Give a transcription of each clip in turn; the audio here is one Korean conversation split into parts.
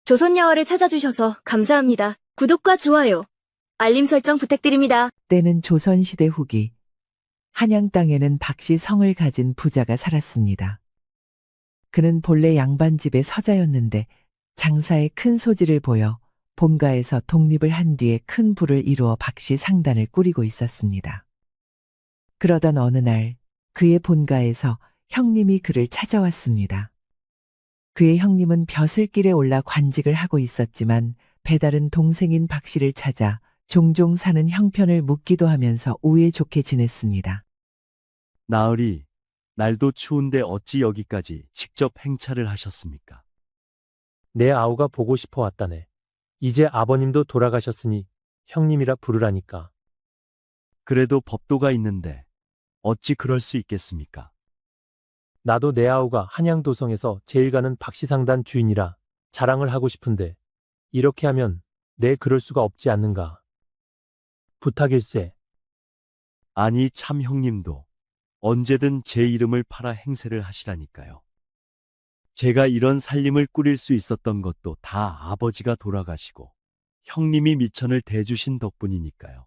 조선야화를 찾아주셔서 감사합니다. 구독과 좋아요, 알림 설정 부탁드립니다. 때는 조선시대 후기, 한양 땅에는 박씨 성을 가진 부자가 살았습니다. 그는 본래 양반집의 서자였는데 장사에 큰 소질을 보여 본가에서 독립을 한 뒤에 큰 부를 이루어 박씨 상단을 꾸리고 있었습니다. 그러던 어느 날 그의 본가에서 형님이 그를 찾아왔습니다. 그의 형님은 벼슬길에 올라 관직을 하고 있었지만 배다른 동생인 박씨를 찾아 종종 사는 형편을 묻기도 하면서 우애 좋게 지냈습니다. 나으리, 날도 추운데 어찌 여기까지 직접 행차를 하셨습니까? 내 아우가 보고 싶어 왔다네. 이제 아버님도 돌아가셨으니 형님이라 부르라니까. 그래도 법도가 있는데 어찌 그럴 수 있겠습니까? 나도 내 아우가 한양도성에서 제일 가는 박씨상단 주인이라 자랑을 하고 싶은데 이렇게 하면 내 그럴 수가 없지 않는가. 부탁일세. 아니 참 형님도 언제든 제 이름을 팔아 행세를 하시라니까요. 제가 이런 살림을 꾸릴 수 있었던 것도 다 아버지가 돌아가시고 형님이 미천을 대주신 덕분이니까요.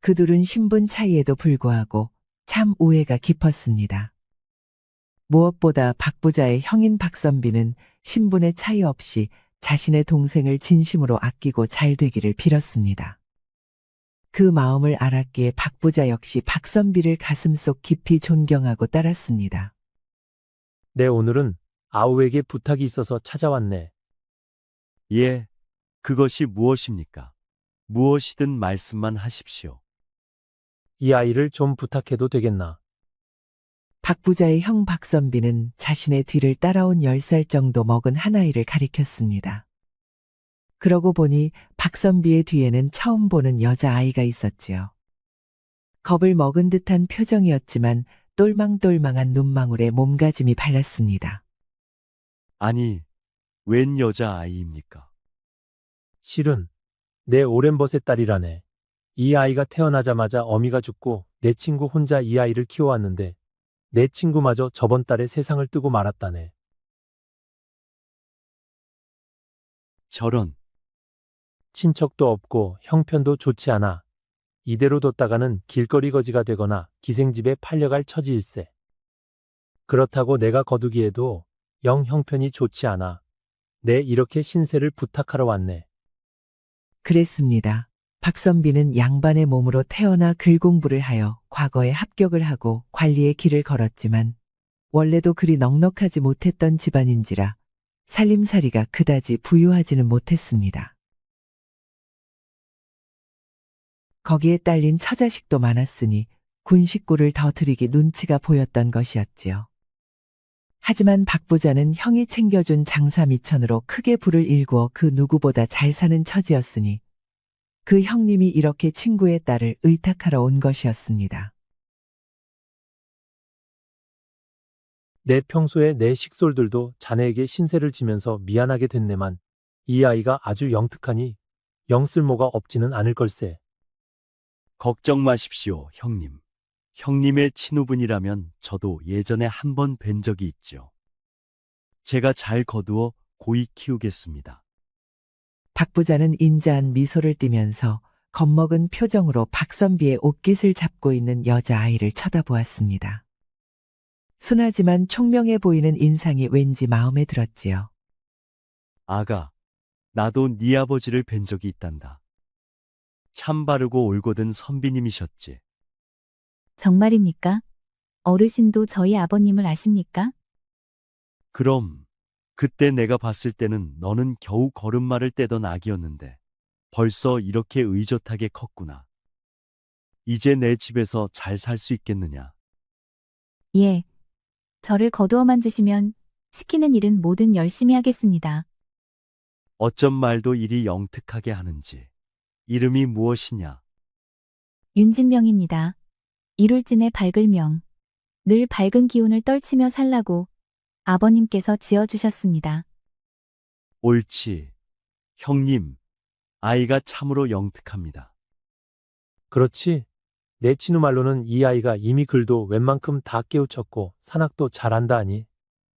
그둘은 신분 차이에도 불구하고 참 우애가 깊었습니다. 무엇보다 박 부자의 형인 박선비는 신분의 차이 없이 자신의 동생을 진심으로 아끼고 잘 되기를 빌었습니다. 그 마음을 알았기에 박 부자 역시 박선비를 가슴속 깊이 존경하고 따랐습니다. 내 오늘은 아우에게 부탁이 있어서 찾아왔네. 예, 그것이 무엇입니까? 무엇이든 말씀만 하십시오. 이 아이를 좀 부탁해도 되겠나? 박 부자의 형 박선비는 자신의 뒤를 따라온 10살 정도 먹은 한 아이를 가리켰습니다. 그러고 보니 박선비의 뒤에는 처음 보는 여자아이가 있었지요. 겁을 먹은 듯한 표정이었지만 똘망똘망한 눈망울에 몸가짐이 발랐습니다. 아니, 웬 여자아이입니까? 실은 내 오랜벗의 딸이라네. 이 아이가 태어나자마자 어미가 죽고 내 친구 혼자 이 아이를 키워왔는데 내 친구마저 저번 달에 세상을 뜨고 말았다네. 저런, 친척도 없고 형편도 좋지 않아. 이대로 뒀다가는 길거리 거지가 되거나 기생집에 팔려갈 처지일세. 그렇다고 내가 거두기에도 영 형편이 좋지 않아. 내 이렇게 신세를 부탁하러 왔네. 그랬습니다. 박선비는 양반의 몸으로 태어나 글 공부를 하여 과거에 합격을 하고 관리의 길을 걸었지만 원래도 그리 넉넉하지 못했던 집안인지라 살림살이가 그다지 부유하지는 못했습니다. 거기에 딸린 처자식도 많았으니 군식구를 더 드리기 눈치가 보였던 것이었지요. 하지만 박 부자는 형이 챙겨준 장사 미천으로 크게 부를 일구어 그 누구보다 잘 사는 처지였으니 그 형님이 이렇게 친구의 딸을 의탁하러 온 것이었습니다. 내 평소에 내 식솔들도 자네에게 신세를 지면서 미안하게 됐네만 이 아이가 아주 영특하니 영 쓸모가 없지는 않을 걸세. 걱정 마십시오, 형님. 형님의 친후분이라면 저도 예전에 한 번 뵌 적이 있죠. 제가 잘 거두어 고이 키우겠습니다. 박 부자는 인자한 미소를 띠면서 겁먹은 표정으로 박선비의 옷깃을 잡고 있는 여자아이를 쳐다보았습니다. 순하지만 총명해 보이는 인상이 왠지 마음에 들었지요. 아가, 나도 네 아버지를 뵌 적이 있단다. 참 바르고 올곧은 선비님이셨지. 정말입니까? 어르신도 저희 아버님을 아십니까? 그럼 그때 내가 봤을 때는 너는 겨우 걸음마를 떼던 아기였는데 벌써 이렇게 의젓하게 컸구나. 이제 내 집에서 잘 살 수 있겠느냐? 예. 저를 거두어만 주시면 시키는 일은 뭐든 열심히 하겠습니다. 어쩜 말도 이리 영특하게 하는지. 이름이 무엇이냐? 윤진명입니다. 이룰진의 밝을명. 늘 밝은 기운을 떨치며 살라고 아버님께서 지어주셨습니다. 옳지. 형님, 아이가 참으로 영특합니다. 그렇지? 내 친우 말로는 이 아이가 이미 글도 웬만큼 다 깨우쳤고 산악도 잘한다 하니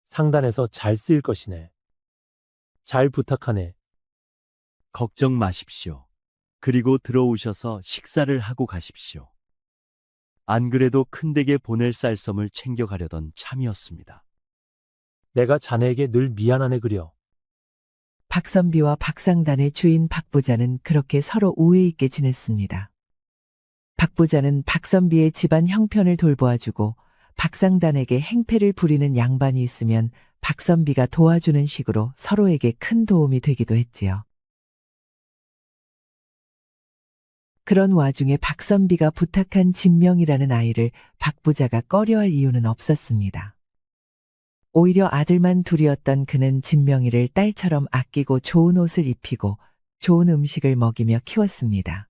상단에서 잘 쓰일 것이네. 잘 부탁하네. 걱정 마십시오. 그리고 들어오셔서 식사를 하고 가십시오. 안 그래도 큰댁에 보낼 쌀섬을 챙겨가려던 참이었습니다. 내가 자네에게 늘 미안하네 그려. 박선비와 박상단의 주인 박부자는 그렇게 서로 우애 있게 지냈습니다. 박부자는 박선비의 집안 형편을 돌보아주고 박상단에게 행패를 부리는 양반이 있으면 박선비가 도와주는 식으로 서로에게 큰 도움이 되기도 했지요. 그런 와중에 박선비가 부탁한 진명이라는 아이를 박부자가 꺼려할 이유는 없었습니다. 오히려 아들만 둘이었던 그는 진명이를 딸처럼 아끼고 좋은 옷을 입히고 좋은 음식을 먹이며 키웠습니다.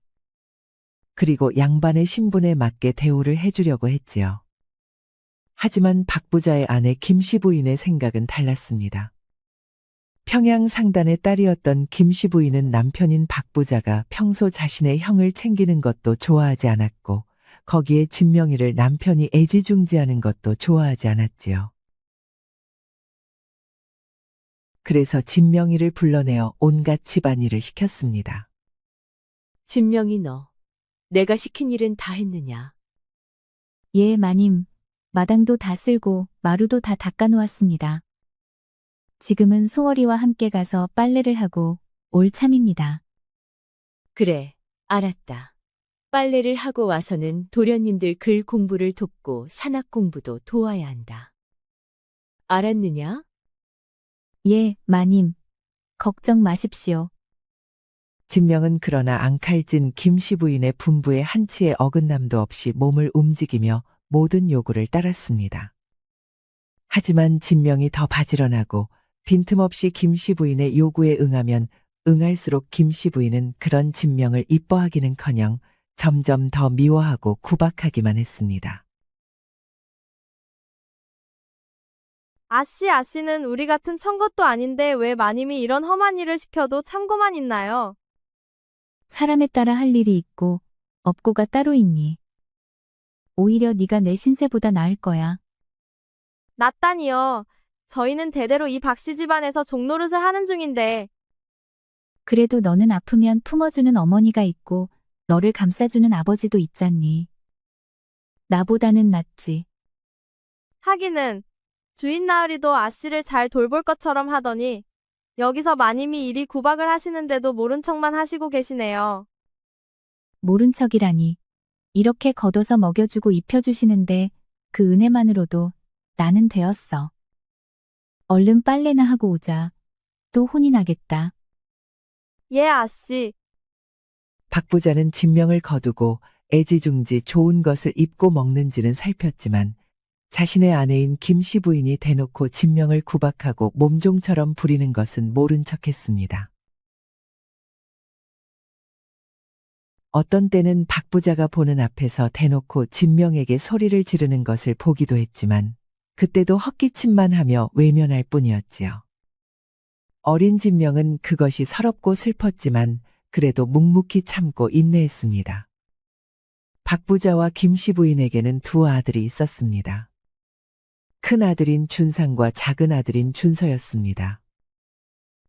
그리고 양반의 신분에 맞게 대우를 해주려고 했지요. 하지만 박부자의 아내 김씨 부인의 생각은 달랐습니다. 평양 상단의 딸이었던 김씨 부인은 남편인 박부자가 평소 자신의 형을 챙기는 것도 좋아하지 않았고 거기에 진명이를 남편이 애지중지하는 것도 좋아하지 않았지요. 그래서 진명이를 불러내어 온갖 집안일을 시켰습니다. 진명이 너, 내가 시킨 일은 다 했느냐? 예, 마님. 마당도 다 쓸고 마루도 다 닦아놓았습니다. 지금은 소월이와 함께 가서 빨래를 하고 올 참입니다. 그래, 알았다. 빨래를 하고 와서는 도련님들 글 공부를 돕고 산악 공부도 도와야 한다. 알았느냐? 예, 마님. 걱정 마십시오. 진명은 그러나 앙칼진 김씨 부인의 분부에 한치의 어긋남도 없이 몸을 움직이며 모든 요구를 따랐습니다. 하지만 진명이 더 바지런하고 빈틈없이 김씨 부인의 요구에 응하면 응할수록 김씨 부인은 그런 진명을 이뻐하기는커녕 점점 더 미워하고 구박하기만 했습니다. 아씨는 우리 같은 천것도 아닌데 왜 마님이 이런 험한 일을 시켜도 참고만 있나요? 사람에 따라 할 일이 있고 없고가 따로 있니? 오히려 네가 내 신세보다 나을 거야. 낫다니요. 저희는 대대로 이 박씨 집안에서 종노릇을 하는 중인데 그래도 너는 아프면 품어주는 어머니가 있고 너를 감싸주는 아버지도 있잖니. 나보다는 낫지. 하기는 주인 나으리도 아씨를 잘 돌볼 것처럼 하더니 여기서 마님이 이리 구박을 하시는데도 모른 척만 하시고 계시네요. 모른 척이라니. 이렇게 걷어서 먹여주고 입혀주시는데 그 은혜만으로도 나는 되었어. 얼른 빨래나 하고 오자. 또 혼이 나겠다. 예, 아씨. 박부자는 진명을 거두고 애지중지 좋은 것을 입고 먹는지는 살폈지만 자신의 아내인 김씨 부인이 대놓고 진명을 구박하고 몸종처럼 부리는 것은 모른 척했습니다. 어떤 때는 박부자가 보는 앞에서 대놓고 진명에게 소리를 지르는 것을 보기도 했지만 그때도 헛기침만 하며 외면할 뿐이었지요. 어린 진명은 그것이 서럽고 슬펐지만 그래도 묵묵히 참고 인내했습니다. 박부자와 김씨 부인에게는 두 아들이 있었습니다. 큰 아들인 준상과 작은 아들인 준서였습니다.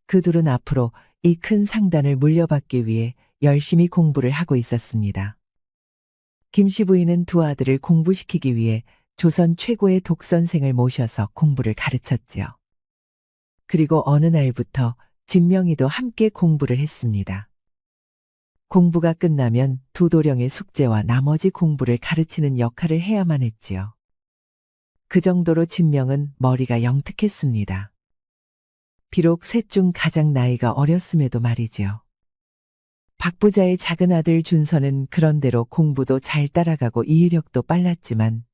그 둘은 앞으로 이 큰 상단을 물려받기 위해 열심히 공부를 하고 있었습니다. 김씨 부인은 두 아들을 공부시키기 위해 조선 최고의 독선생을 모셔서 공부를 가르쳤지요. 그리고 어느 날부터 진명이도 함께 공부를 했습니다. 공부가 끝나면 두 도령의 숙제와 나머지 공부를 가르치는 역할을 해야만 했지요. 그 정도로 진명은 머리가 영특했습니다. 비록 셋 중 가장 나이가 어렸음에도 말이지요. 박부자의 작은 아들 준서는 그런대로 공부도 잘 따라가고 이해력도 빨랐지만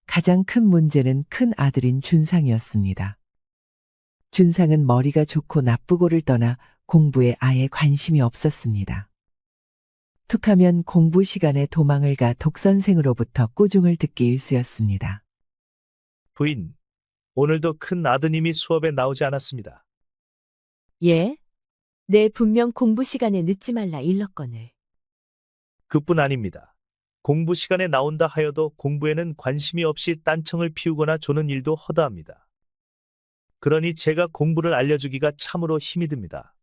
가장 큰 문제는 큰 아들인 준상이었습니다. 준상은 머리가 좋고 나쁘고를 떠나 공부에 아예 관심이 없었습니다. 툭하면 공부 시간에 도망을 가 독선생으로부터 꾸중을 듣기 일쑤였습니다. 부인, 오늘도 큰 아드님이 수업에 나오지 않았습니다. 예? 내 분명 공부 시간에 늦지 말라 일렀거늘. 그뿐 아닙니다. 공부 시간에 나온다 하여도 공부에는 관심이 없이 딴청을 피우거나 조는 일도 허다합니다. 그러니 제가 공부를 알려주기가 참으로 힘이 듭니다.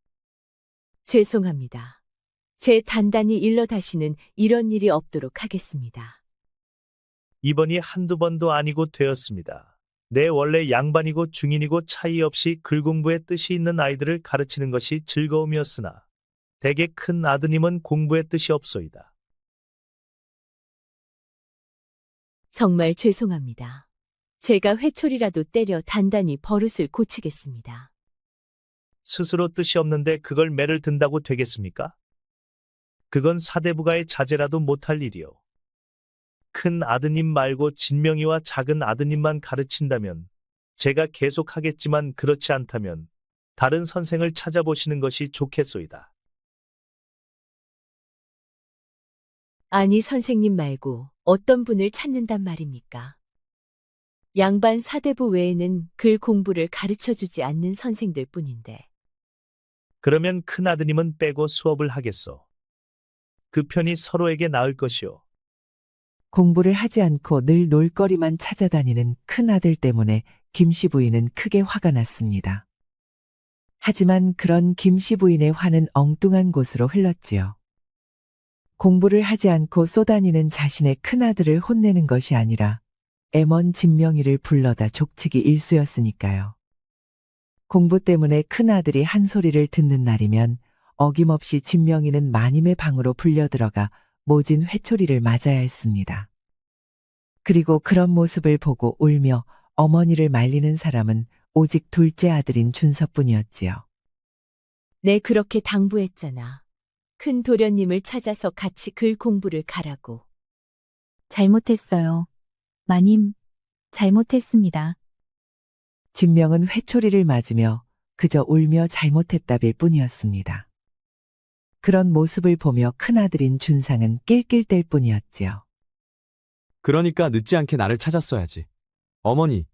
죄송합니다. 제 단단히 일러 다시는 이런 일이 없도록 하겠습니다. 이번이 한두 번도 아니고 되었습니다. 내 원래 양반이고 중인이고 차이 없이 글 공부에 뜻이 있는 아이들을 가르치는 것이 즐거움이었으나 대개 큰 아드님은 공부에 뜻이 없소이다. 정말 죄송합니다. 제가 회초리라도 때려 단단히 버릇을 고치겠습니다. 스스로 뜻이 없는데 그걸 매를 든다고 되겠습니까? 그건 사대부가의 자제라도 못할 일이요. 큰 아드님 말고 진명이와 작은 아드님만 가르친다면 제가 계속하겠지만 그렇지 않다면 다른 선생을 찾아보시는 것이 좋겠소이다. 아니, 선생님 말고 어떤 분을 찾는단 말입니까? 양반 사대부 외에는 글 공부를 가르쳐 주지 않는 선생들 뿐인데. 그러면 큰 아드님은 빼고 수업을 하겠소. 그 편이 서로에게 나을 것이오. 공부를 하지 않고 늘 놀거리만 찾아다니는 큰아들 때문에 김씨 부인은 크게 화가 났습니다. 하지만 그런 김씨 부인의 화는 엉뚱한 곳으로 흘렀지요. 공부를 하지 않고 쏘다니는 자신의 큰아들을 혼내는 것이 아니라 애먼 진명이를 불러다 족치기 일쑤였으니까요. 공부 때문에 큰아들이 한 소리를 듣는 날이면 어김없이 진명이는 마님의 방으로 불려들어가 모진 회초리를 맞아야 했습니다. 그리고 그런 모습을 보고 울며 어머니를 말리는 사람은 오직 둘째 아들인 준서뿐이었지요. 내 그렇게 당부했잖아. 큰 도련님을 찾아서 같이 글 공부를 가라고. 잘못했어요. 마님, 잘못했습니다. 진명은 회초리를 맞으며 그저 울며 잘못했다빌 뿐이었습니다. 그런 모습을 보며 큰아들인 준상은 낄낄댈 뿐이었지요. 그러니까 늦지 않게 나를 찾았어야지. 어머니,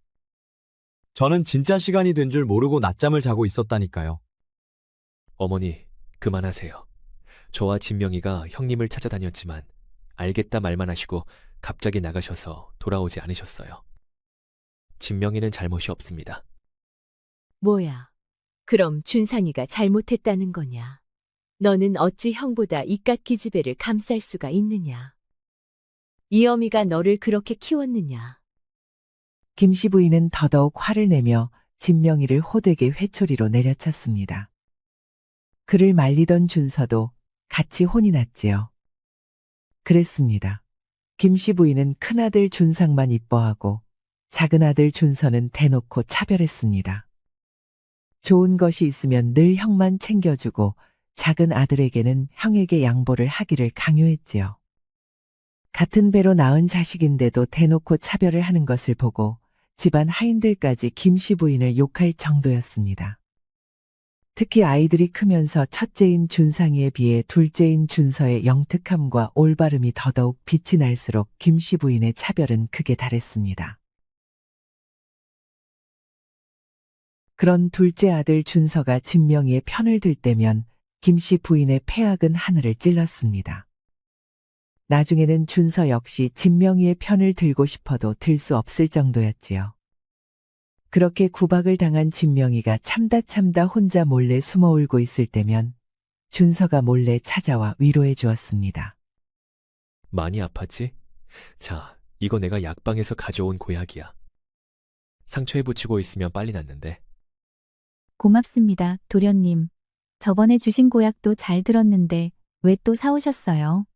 저는 진짜 시간이 된 줄 모르고 낮잠을 자고 있었다니까요. 어머니, 그만하세요. 저와 진명이가 형님을 찾아다녔지만 알겠다 말만 하시고 갑자기 나가셔서 돌아오지 않으셨어요. 진명이는 잘못이 없습니다. 뭐야? 그럼 준상이가 잘못했다는 거냐? 너는 어찌 형보다 이깟 기집애를 감쌀 수가 있느냐? 이 어미가 너를 그렇게 키웠느냐? 김씨 부인은 더더욱 화를 내며 진명이를 호되게 회초리로 내려쳤습니다. 그를 말리던 준서도 같이 혼이 났지요. 그랬습니다. 김씨 부인은 큰아들 준상만 이뻐하고 작은 아들 준서는 대놓고 차별했습니다. 좋은 것이 있으면 늘 형만 챙겨주고 작은 아들에게는 형에게 양보를 하기를 강요했지요. 같은 배로 낳은 자식인데도 대놓고 차별을 하는 것을 보고 집안 하인들까지 김씨 부인을 욕할 정도였습니다. 특히 아이들이 크면서 첫째인 준상이에 비해 둘째인 준서의 영특함과 올바름이 더더욱 빛이 날수록 김씨 부인의 차별은 극에 달했습니다. 그런 둘째 아들 준서가 진명이의 편을 들 때면 김씨 부인의 폐악은 하늘을 찔렀습니다. 나중에는 준서 역시 진명이의 편을 들고 싶어도 들 수 없을 정도였지요. 그렇게 구박을 당한 진명이가 참다 혼자 몰래 숨어 울고 있을 때면 준서가 몰래 찾아와 위로해 주었습니다. 많이 아팠지? 자, 이거 내가 약방에서 가져온 고약이야. 상처에 붙이고 있으면 빨리 낫는데. 고맙습니다, 도련님. 저번에 주신 고약도 잘 들었는데 왜 또 사오셨어요?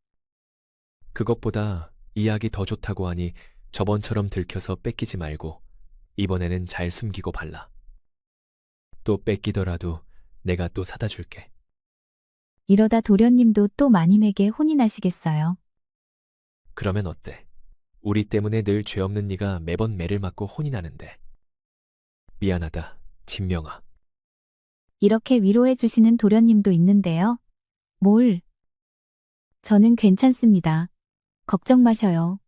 그것보다 이 약이 더 좋다고 하니 저번처럼 들켜서 뺏기지 말고 이번에는 잘 숨기고 발라. 또 뺏기더라도 내가 또 사다 줄게. 이러다 도련님도 또 마님에게 혼이 나시겠어요. 그러면 어때? 우리 때문에 늘 죄 없는 네가 매번 매를 맞고 혼이 나는데. 미안하다, 진명아. 이렇게 위로해 주시는 도련님도 있는데요. 뭘? 저는 괜찮습니다. 걱정 마셔요.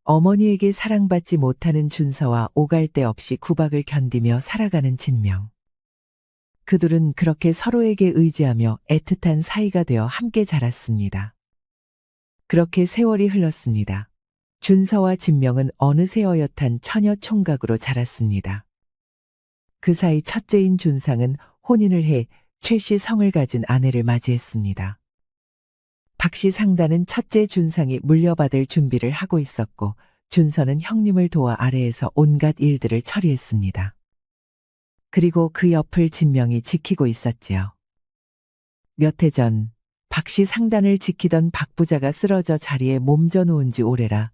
어머니에게 사랑받지 못하는 준서와 오갈 데 없이 구박을 견디며 살아가는 진명. 그들은 그렇게 서로에게 의지하며 애틋한 사이가 되어 함께 자랐습니다. 그렇게 세월이 흘렀습니다. 준서와 진명은 어느새 어엿한 처녀 총각으로 자랐습니다. 그 사이 첫째인 준상은 혼인을 해 최 씨 성을 가진 아내를 맞이했습니다. 박 씨 상단은 첫째 준상이 물려받을 준비를 하고 있었고 준서는 형님을 도와 아래에서 온갖 일들을 처리했습니다. 그리고 그 옆을 진명이 지키고 있었지요. 몇 해 전 박 씨 상단을 지키던 박 부자가 쓰러져 자리에 몸져 누운 지 오래라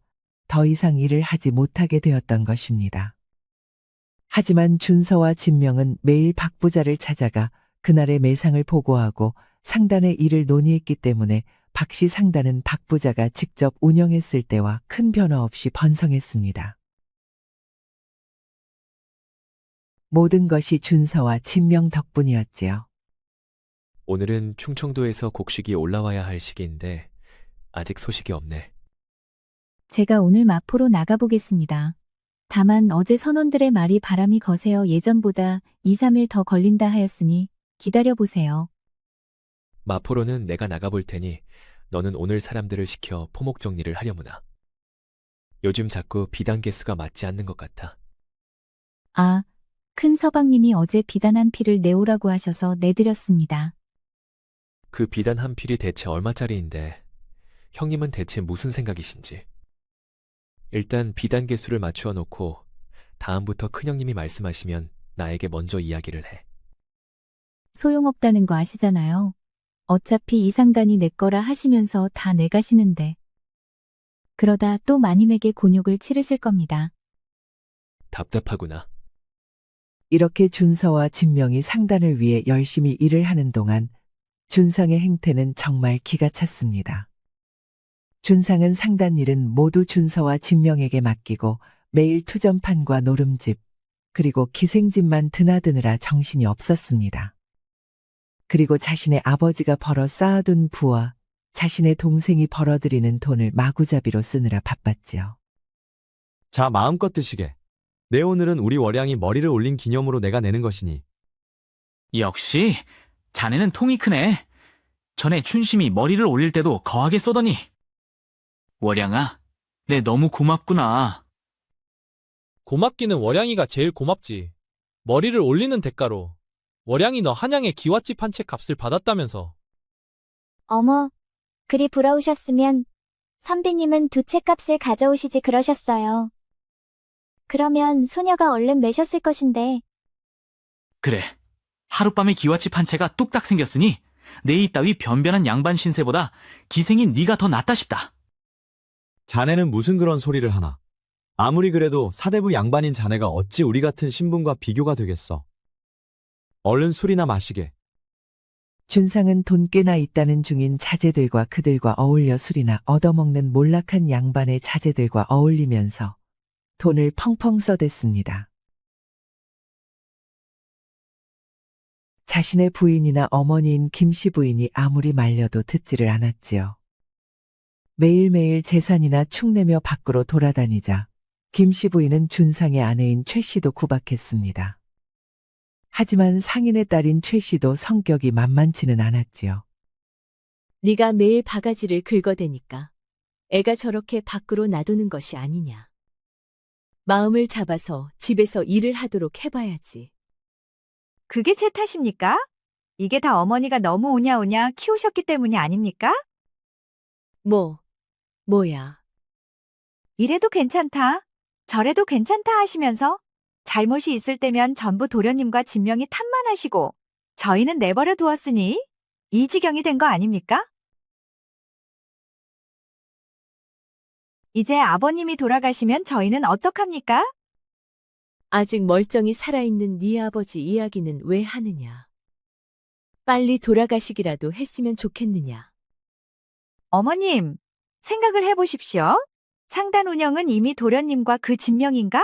더 이상 일을 하지 못하게 되었던 것입니다. 하지만 준서와 진명은 매일 박 부자를 찾아가 그날의 매상을 보고하고 상단의 일을 논의했기 때문에 박 씨 상단은 박 부자가 직접 운영했을 때와 큰 변화 없이 번성했습니다. 모든 것이 준서와 진명 덕분이었지요. 오늘은 충청도에서 곡식이 올라와야 할 시기인데 아직 소식이 없네. 제가 오늘 마포로 나가보겠습니다. 다만 어제 선원들의 말이 바람이 거세어 예전보다 2, 3일 더 걸린다 하였으니 기다려보세요. 마포로는 내가 나가볼 테니 너는 오늘 사람들을 시켜 포목 정리를 하려무나. 요즘 자꾸 비단 개수가 맞지 않는 것 같아. 아, 큰 서방님이 어제 비단 한 필을 내오라고 하셔서 내드렸습니다. 그 비단 한 필이 대체 얼마짜리인데 형님은 대체 무슨 생각이신지. 일단 비단 개수를 맞추어 놓고 다음부터 큰형님이 말씀하시면 나에게 먼저 이야기를 해. 소용없다는 거 아시잖아요. 어차피 이 상단이 내 거라 하시면서 다 내가시는데. 그러다 또 마님에게 곤욕을 치르실 겁니다. 답답하구나. 이렇게 준서와 진명이 상단을 위해 열심히 일을 하는 동안 준상의 행태는 정말 기가 찼습니다. 준상은 상단 일은 모두 준서와 진명에게 맡기고 매일 투전판과 노름집, 그리고 기생집만 드나드느라 정신이 없었습니다. 그리고 자신의 아버지가 벌어 쌓아둔 부와 자신의 동생이 벌어들이는 돈을 마구잡이로 쓰느라 바빴지요. 자, 마음껏 드시게. 내 오늘은 우리 월양이 머리를 올린 기념으로 내가 내는 것이니. 역시 자네는 통이 크네. 전에 춘심이 머리를 올릴 때도 거하게 쏘더니. 월양아, 내 너무 고맙구나. 고맙기는 월양이가 제일 고맙지. 머리를 올리는 대가로 월양이 너 한양의 기와집 한 채 값을 받았다면서. 어머, 그리 부러우셨으면 선비님은 두 채 값을 가져오시지 그러셨어요. 그러면 소녀가 얼른 매셨을 것인데. 그래, 하룻밤에 기와집 한 채가 뚝딱 생겼으니 내 이 따위 변변한 양반 신세보다 기생인 네가 더 낫다 싶다. 자네는 무슨 그런 소리를 하나. 아무리 그래도 사대부 양반인 자네가 어찌 우리 같은 신분과 비교가 되겠어. 얼른 술이나 마시게. 준상은 돈 꽤나 있다는 중인 자제들과 그들과 어울려 술이나 얻어먹는 몰락한 양반의 자제들과 어울리면서 돈을 펑펑 써댔습니다. 자신의 부인이나 어머니인 김씨 부인이 아무리 말려도 듣지를 않았지요. 매일매일 재산이나 축내며 밖으로 돌아다니자 김씨 부인은 준상의 아내인 최 씨도 구박했습니다. 하지만 상인의 딸인 최 씨도 성격이 만만치는 않았지요. 네가 매일 바가지를 긁어대니까 애가 저렇게 밖으로 놔두는 것이 아니냐. 마음을 잡아서 집에서 일을 하도록 해봐야지. 그게 제 탓입니까? 이게 다 어머니가 너무 오냐오냐 키우셨기 때문이 아닙니까? 뭐야. 이래도 괜찮다, 저래도 괜찮다 하시면서 잘못이 있을 때면 전부 도련님과 진명이 탓만 하시고 저희는 내버려 두었으니 이 지경이 된 거 아닙니까? 이제 아버님이 돌아가시면 저희는 어떡합니까? 아직 멀쩡히 살아있는 네 아버지 이야기는 왜 하느냐. 빨리 돌아가시기라도 했으면 좋겠느냐. 어머님, 생각을 해보십시오. 상단 운영은 이미 도련님과 그 진명인가?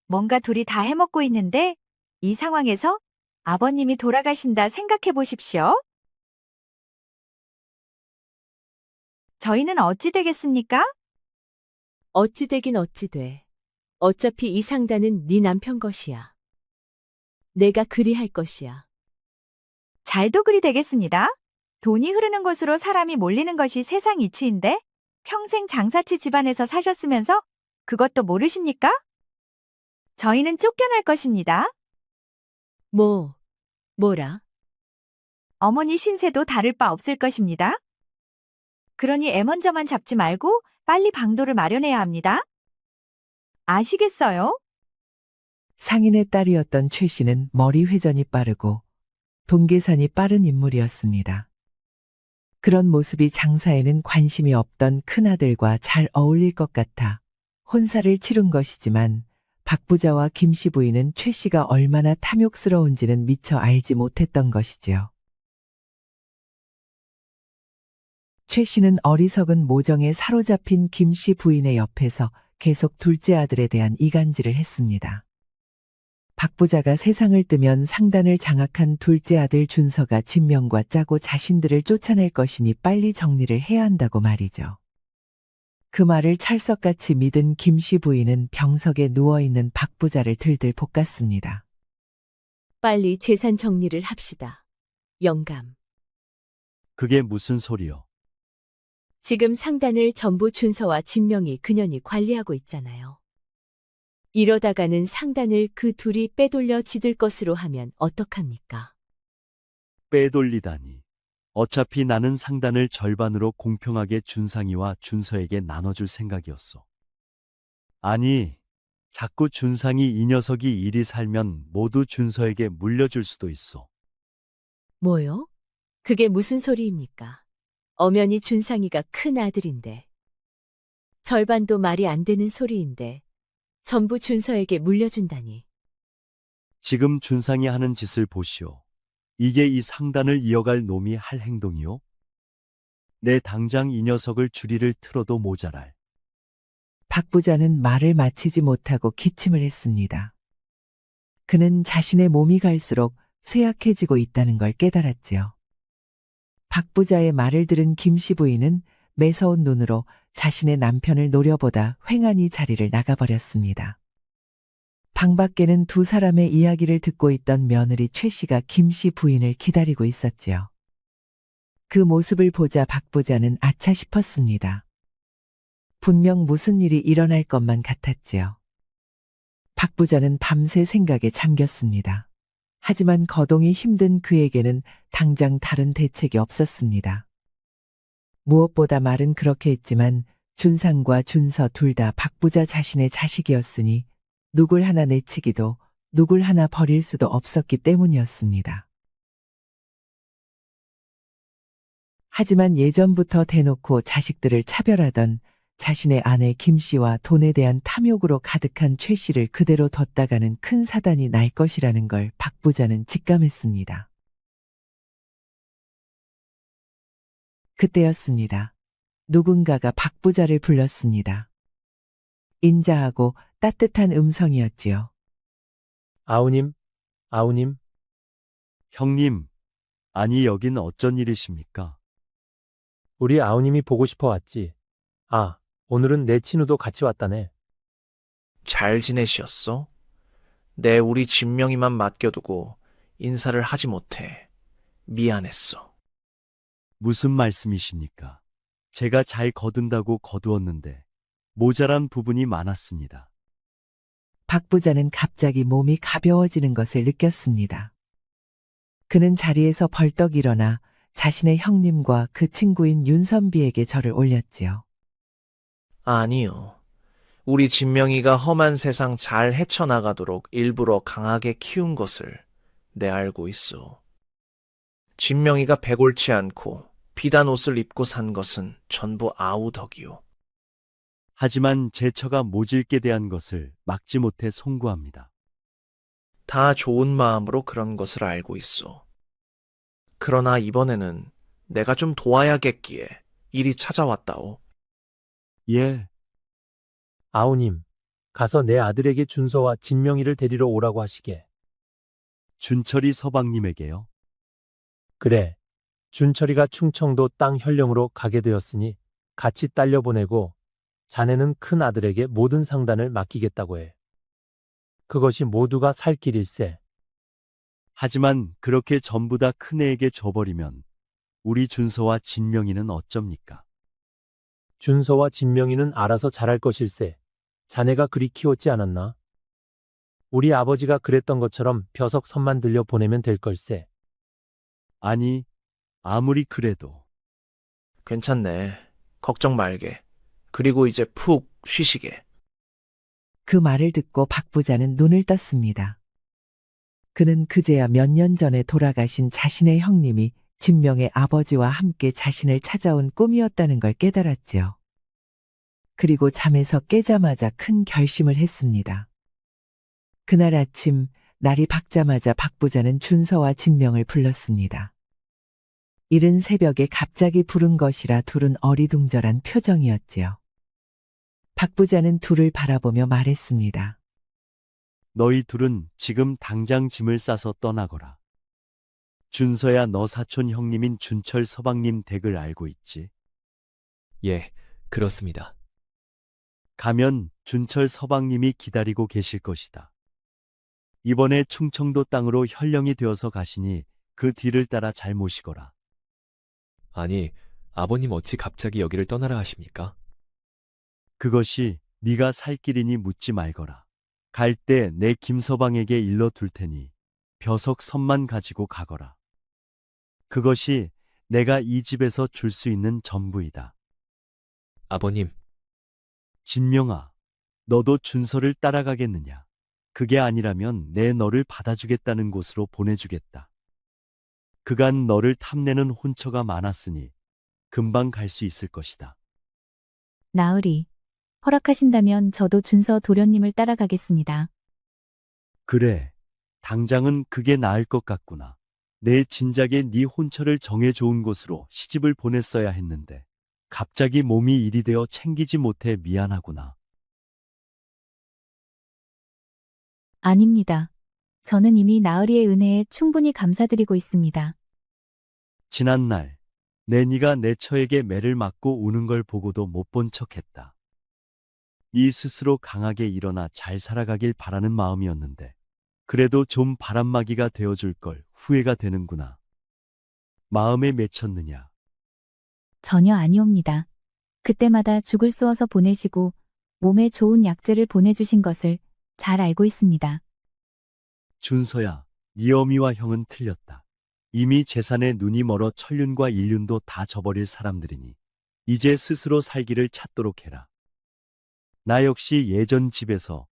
뭔가 둘이 다 해먹고 있는데 이 상황에서 아버님이 돌아가신다 생각해 보십시오. 저희는 어찌 되겠습니까? 어찌 되긴 어찌 돼. 어차피 이 상단은 네 남편 것이야. 내가 그리 할 것이야. 잘도 그리 되겠습니다. 돈이 흐르는 곳으로 사람이 몰리는 것이 세상 이치인데 평생 장사치 집안에서 사셨으면서 그것도 모르십니까? 저희는 쫓겨날 것입니다. 뭐라? 어머니 신세도 다를 바 없을 것입니다. 그러니 애먼저만 잡지 말고 빨리 방도를 마련해야 합니다. 아시겠어요? 상인의 딸이었던 최 씨는 머리 회전이 빠르고 동계산이 빠른 인물이었습니다. 그런 모습이 장사에는 관심이 없던 큰아들과 잘 어울릴 것 같아 혼사를 치룬 것이지만 박 부자와 김 씨 부인은 최 씨가 얼마나 탐욕스러운지는 미처 알지 못했던 것이지요. 최 씨는 어리석은 모정에 사로잡힌 김 씨 부인의 옆에서 계속 둘째 아들에 대한 이간질을 했습니다. 박 부자가 세상을 뜨면 상단을 장악한 둘째 아들 준서가 진명과 짜고 자신들을 쫓아낼 것이니 빨리 정리를 해야 한다고 말이죠. 그 말을 철석같이 믿은 김 씨 부인은 병석에 누워있는 박 부자를 들들 볶았습니다. 빨리 재산 정리를 합시다. 영감. 그게 무슨 소리요? 지금 상단을 전부 준서와 진명이 그년이 관리하고 있잖아요. 이러다가는 상단을 그 둘이 빼돌려 지들 것으로 하면 어떡합니까? 빼돌리다니. 어차피 나는 상단을 절반으로 공평하게 준상이와 준서에게 나눠줄 생각이었어. 아니, 자꾸 준상이 이 녀석이 이리 살면 모두 준서에게 물려줄 수도 있어. 뭐요? 그게 무슨 소리입니까? 엄연히 준상이가 큰 아들인데. 절반도 말이 안 되는 소리인데 전부 준서에게 물려준다니. 지금 준상이 하는 짓을 보시오. 이게 이 상단을 이어갈 놈이 할 행동이요? 내 당장 이 녀석을 주리를 틀어도 모자랄. 박 부자는 말을 마치지 못하고 기침을 했습니다. 그는 자신의 몸이 갈수록 쇠약해지고 있다는 걸 깨달았지요. 박 부자의 말을 들은 김 씨 부인은 매서운 눈으로 자신의 남편을 노려보다 횡하니 자리를 나가버렸습니다. 방 밖에는 두 사람의 이야기를 듣고 있던 며느리 최 씨가 김 씨 부인을 기다리고 있었지요. 그 모습을 보자 박 부자는 아차 싶었습니다. 분명 무슨 일이 일어날 것만 같았지요. 박 부자는 밤새 생각에 잠겼습니다. 하지만 거동이 힘든 그에게는 당장 다른 대책이 없었습니다. 무엇보다 말은 그렇게 했지만 준상과 준서 둘 다 박 부자 자신의 자식이었으니 누굴 하나 내치기도 누굴 하나 버릴 수도 없었기 때문이었습니다. 하지만 예전부터 대놓고 자식들을 차별하던 자신의 아내 김 씨와 돈에 대한 탐욕으로 가득한 최 씨를 그대로 뒀다가는 큰 사단이 날 것이라는 걸 박 부자는 직감했습니다. 그때였습니다. 누군가가 박 부자를 불렀습니다. 인자하고 따뜻한 음성이었지요. 아우님, 아우님. 형님, 아니 여긴 어쩐 일이십니까? 우리 아우님이 보고 싶어 왔지. 아, 오늘은 내 친우도 같이 왔다네. 잘 지내셨어? 내 우리 진명이만 맡겨두고 인사를 하지 못해. 미안했어. 무슨 말씀이십니까? 제가 잘 거둔다고 거두었는데 모자란 부분이 많았습니다. 박 부자는 갑자기 몸이 가벼워지는 것을 느꼈습니다. 그는 자리에서 벌떡 일어나 자신의 형님과 그 친구인 윤선비에게 절을 올렸지요. 아니요. 우리 진명이가 험한 세상 잘 헤쳐나가도록 일부러 강하게 키운 것을 내 알고 있어. 진명이가 배골치 않고 비단 옷을 입고 산 것은 전부 아우 덕이요. 하지만 제 처가 모질게 대한 것을 막지 못해 송구합니다. 다 좋은 마음으로 그런 것을 알고 있어. 그러나 이번에는 내가 좀 도와야겠기에 이리 찾아왔다오. 예. 아우님, 가서 내 아들에게 준서와 진명이를 데리러 오라고 하시게. 준철이 서방님에게요? 그래, 준철이가 충청도 땅 현령으로 가게 되었으니 같이 딸려 보내고 자네는 큰 아들에게 모든 상단을 맡기겠다고 해. 그것이 모두가 살 길일세. 하지만 그렇게 전부 다 큰애에게 줘버리면 우리 준서와 진명이는 어쩝니까? 준서와 진명이는 알아서 잘할 것일세. 자네가 그리 키웠지 않았나? 우리 아버지가 그랬던 것처럼 벼석 선만 들려 보내면 될 걸세. 아니, 아무리 그래도 괜찮네. 걱정 말게. 그리고 이제 푹 쉬시게. 그 말을 듣고 박 부자는 눈을 떴습니다. 그는 그제야 몇 년 전에 돌아가신 자신의 형님이 진명의 아버지와 함께 자신을 찾아온 꿈이었다는 걸 깨달았지요. 그리고 잠에서 깨자마자 큰 결심을 했습니다. 그날 아침 날이 밝자마자 박 부자는 준서와 진명을 불렀습니다. 이른 새벽에 갑자기 부른 것이라 둘은 어리둥절한 표정이었지요. 박 부자는 둘을 바라보며 말했습니다. 너희 둘은 지금 당장 짐을 싸서 떠나거라. 준서야, 너 사촌 형님인 준철 서방님 댁을 알고 있지? 예, 그렇습니다. 가면 준철 서방님이 기다리고 계실 것이다. 이번에 충청도 땅으로 현령이 되어서 가시니 그 뒤를 따라 잘 모시거라. 아니, 아버님 어찌 갑자기 여기를 떠나라 하십니까? 그것이 네가 살 길이니 묻지 말거라. 갈 때 내 김서방에게 일러 둘 테니 벼석 선만 가지고 가거라. 그것이 내가 이 집에서 줄 수 있는 전부이다. 아버님, 진명아, 너도 준서를 따라가겠느냐? 그게 아니라면 내 너를 받아주겠다는 곳으로 보내주겠다. 그간 너를 탐내는 혼처가 많았으니 금방 갈 수 있을 것이다. 나으리, 허락하신다면 저도 준서 도련님을 따라가겠습니다. 그래, 당장은 그게 나을 것 같구나. 내 진작에 네 혼처를 정해 좋은 곳으로 시집을 보냈어야 했는데 갑자기 몸이 일이 되어 챙기지 못해 미안하구나. 아닙니다. 저는 이미 나으리의 은혜에 충분히 감사드리고 있습니다. 지난날 내 네가 내 처에게 매를 맞고 우는 걸 보고도 못 본 척했다. 네 스스로 강하게 일어나 잘 살아가길 바라는 마음이었는데 그래도 좀 바람막이가 되어줄 걸 후회가 되는구나. 마음에 맺혔느냐? 전혀 아니옵니다. 그때마다 죽을 쏘어서 보내시고 몸에 좋은 약재를 보내주신 것을 잘 알고 있습니다. 준서야, 네 어미와 형은 틀렸다. 이미 재산에 눈이 멀어 천륜과 일륜도 다 저버릴 사람들이니 이제 스스로 살기를 찾도록 해라. 나 역시 예전 집에서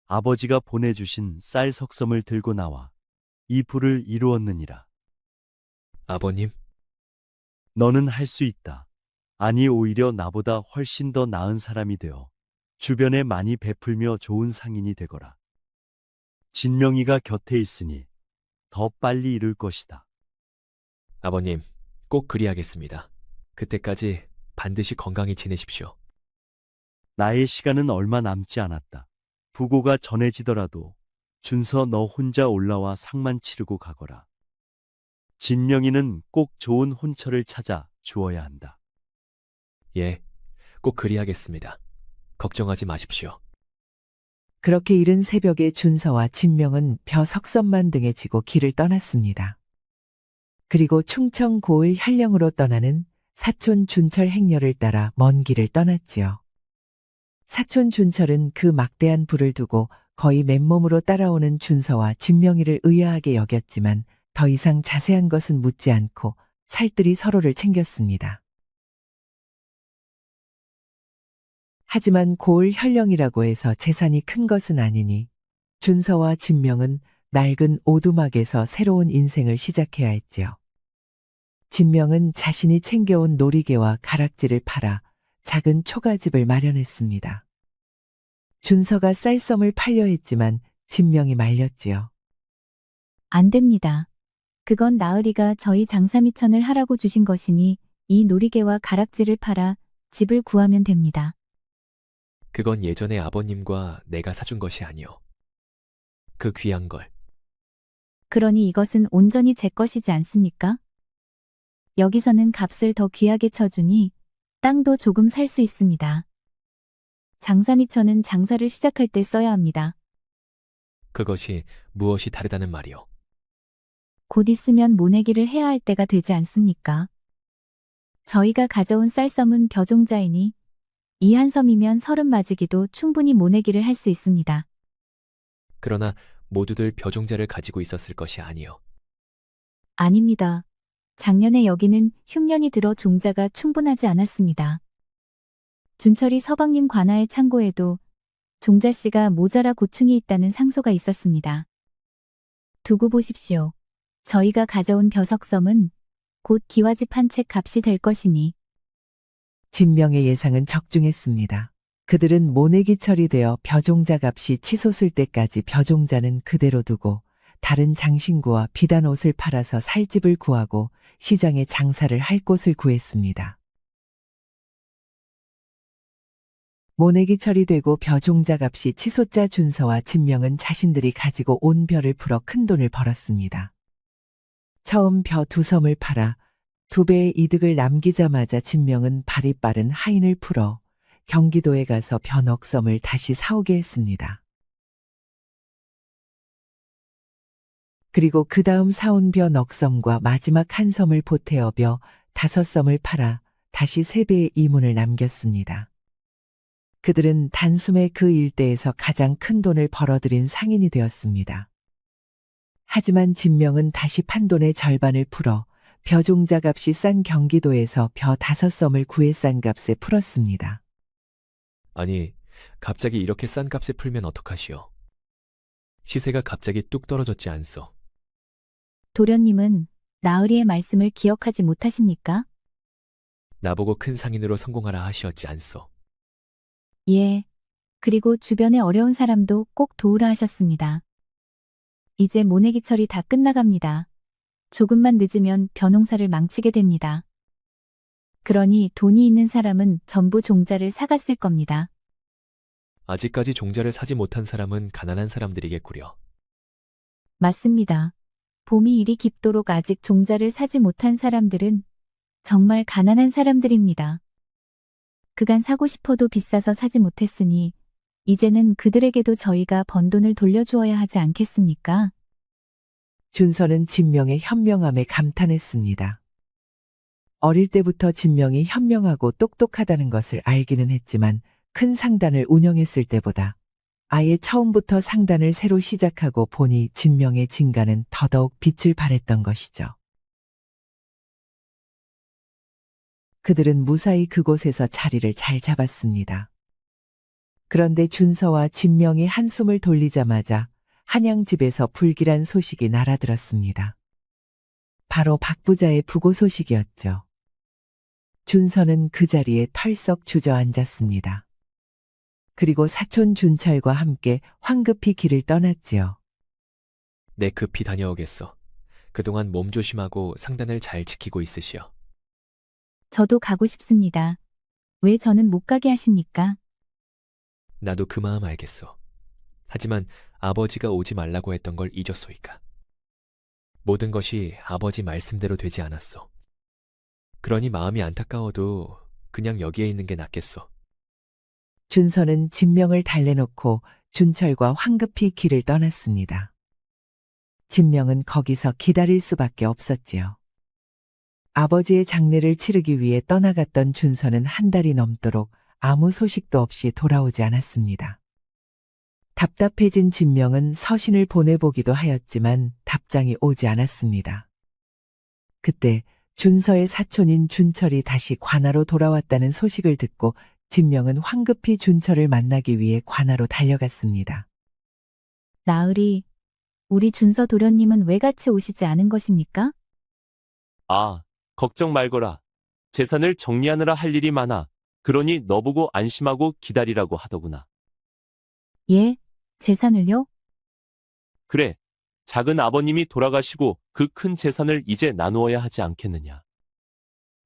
아버지가 보내주신 쌀 석섬을 들고 나와 이 부를 이루었느니라. 아버님, 너는 할 수 있다. 아니, 오히려 나보다 훨씬 더 나은 사람이 되어 주변에 많이 베풀며 좋은 상인이 되거라. 진명이가 곁에 있으니 더 빨리 이룰 것이다. 아버님, 꼭 그리하겠습니다. 그때까지 반드시 건강히 지내십시오. 나의 시간은 얼마 남지 않았다. 부고가 전해지더라도 준서 너 혼자 올라와 상만 치르고 가거라. 진명이는 꼭 좋은 혼처를 찾아 주어야 한다. 예, 꼭 그리하겠습니다. 걱정하지 마십시오. 그렇게 이른 새벽에 준서와 진명은 벼 석선만 등에 지고 길을 떠났습니다. 그리고 충청 고을 현령으로 떠나는 사촌 준철 행렬을 따라 먼 길을 떠났지요. 사촌 준철은 그 막대한 부를 두고 거의 맨몸으로 따라오는 준서와 진명이를 의아하게 여겼지만 더 이상 자세한 것은 묻지 않고 살뜰히 서로를 챙겼습니다. 하지만 고을 현령이라고 해서 재산이 큰 것은 아니니 준서와 진명은 낡은 오두막에서 새로운 인생을 시작해야 했지요. 진명은 자신이 챙겨온 놀이개와 가락지를 팔아 작은 초가집을 마련했습니다. 준서가 쌀섬을 팔려 했지만 진명이 말렸지요. 안 됩니다. 그건 나으리가 저희 장사미천을 하라고 주신 것이니 이 놀이개와 가락지를 팔아 집을 구하면 됩니다. 그건 예전에 아버님과 내가 사준 것이 아니오. 그 귀한 걸. 그러니 이것은 온전히 제 것이지 않습니까? 여기서는 값을 더 귀하게 쳐주니 땅도 조금 살 수 있습니다. 장사미천은 장사를 시작할 때 써야 합니다. 그것이 무엇이 다르다는 말이오. 곧 있으면 모내기를 해야 할 때가 되지 않습니까? 저희가 가져온 쌀섬은 벼종자이니 이 한 섬이면 30 맞이기도 충분히 모내기를 할 수 있습니다. 그러나 모두들 벼종자를 가지고 있었을 것이 아니요. 아닙니다. 작년에 여기는 흉년이 들어 종자가 충분하지 않았습니다. 준철이 서방님 관아의 창고에도 종자씨가 모자라 고충이 있다는 상소가 있었습니다. 두고 보십시오. 저희가 가져온 벼석섬은 곧 기와집 한 채 값이 될 것이니. 진명의 예상은 적중했습니다. 그들은 모내기 처리되어 벼종자 값이 치솟을 때까지 벼종자는 그대로 두고 다른 장신구와 비단 옷을 팔아서 살 집을 구하고 시장에 장사를 할 곳을 구했습니다. 모내기 처리되고 벼종자 값이 치솟자 준서와 진명은 자신들이 가지고 온 벼를 풀어 큰 돈을 벌었습니다. 처음 벼 2섬을 팔아 2배의 이득을 남기자마자 진명은 발이 빠른 하인을 풀어 경기도에 가서 벼 넉섬을 다시 사오게 했습니다. 그리고 그 다음 사온 벼 넉섬과 마지막 한 섬을 보태어 벼 5섬을 팔아 다시 3배의 이문을 남겼습니다. 그들은 단숨에 그 일대에서 가장 큰 돈을 벌어들인 상인이 되었습니다. 하지만 진명은 다시 판 돈의 절반을 풀어 벼종자 값이 싼 경기도에서 벼 5섬을 구해 싼 값에 풀었습니다. 아니, 갑자기 이렇게 싼 값에 풀면 어떡하시오? 시세가 갑자기 뚝 떨어졌지 않소? 도련님은 나으리의 말씀을 기억하지 못하십니까? 나보고 큰 상인으로 성공하라 하시었지 않소? 예. 그리고 주변에 어려운 사람도 꼭 도우라 하셨습니다. 이제 모내기철이 다 끝나갑니다. 조금만 늦으면 벼농사를 망치게 됩니다. 그러니 돈이 있는 사람은 전부 종자를 사갔을 겁니다. 아직까지 종자를 사지 못한 사람은 가난한 사람들이겠구려. 맞습니다. 봄이 이리 깊도록 아직 종자를 사지 못한 사람들은 정말 가난한 사람들입니다. 그간 사고 싶어도 비싸서 사지 못했으니 이제는 그들에게도 저희가 번 돈을 돌려주어야 하지 않겠습니까? 준서는 진명의 현명함에 감탄했습니다. 어릴 때부터 진명이 현명하고 똑똑하다는 것을 알기는 했지만 큰 상단을 운영했을 때보다 아예 처음부터 상단을 새로 시작하고 보니 진명의 진가는 더더욱 빛을 발했던 것이죠. 그들은 무사히 그곳에서 자리를 잘 잡았습니다. 그런데 준서와 진명이 한숨을 돌리자마자 한양집에서 불길한 소식이 날아들었습니다. 바로 박부자의 부고 소식이었죠. 준서는 그 자리에 털썩 주저앉았습니다. 그리고 사촌 준철과 함께 황급히 길을 떠났지요. 내 급히 다녀오겠소. 그동안 몸 조심하고 상단을 잘 지키고 있으시오. 저도 가고 싶습니다. 왜 저는 못 가게 하십니까? 나도 그 마음 알겠소. 하지만 아버지가 오지 말라고 했던 걸 잊었소이까. 모든 것이 아버지 말씀대로 되지 않았소. 그러니 마음이 안타까워도 그냥 여기에 있는 게 낫겠소. 준서는 진명을 달래놓고 준철과 황급히 길을 떠났습니다. 진명은 거기서 기다릴 수밖에 없었지요. 아버지의 장례를 치르기 위해 떠나갔던 준서는 한 달이 넘도록 아무 소식도 없이 돌아오지 않았습니다. 답답해진 진명은 서신을 보내보기도 하였지만 답장이 오지 않았습니다. 그때 준서의 사촌인 준철이 다시 관아로 돌아왔다는 소식을 듣고 진명은 황급히 준철을 만나기 위해 관아로 달려갔습니다. 나으리, 우리 준서 도련님은 왜 같이 오시지 않은 것입니까? 아, 걱정 말거라. 재산을 정리하느라 할 일이 많아. 그러니 너보고 안심하고 기다리라고 하더구나. 예, 재산을요? 그래, 작은 아버님이 돌아가시고 그 큰 재산을 이제 나누어야 하지 않겠느냐.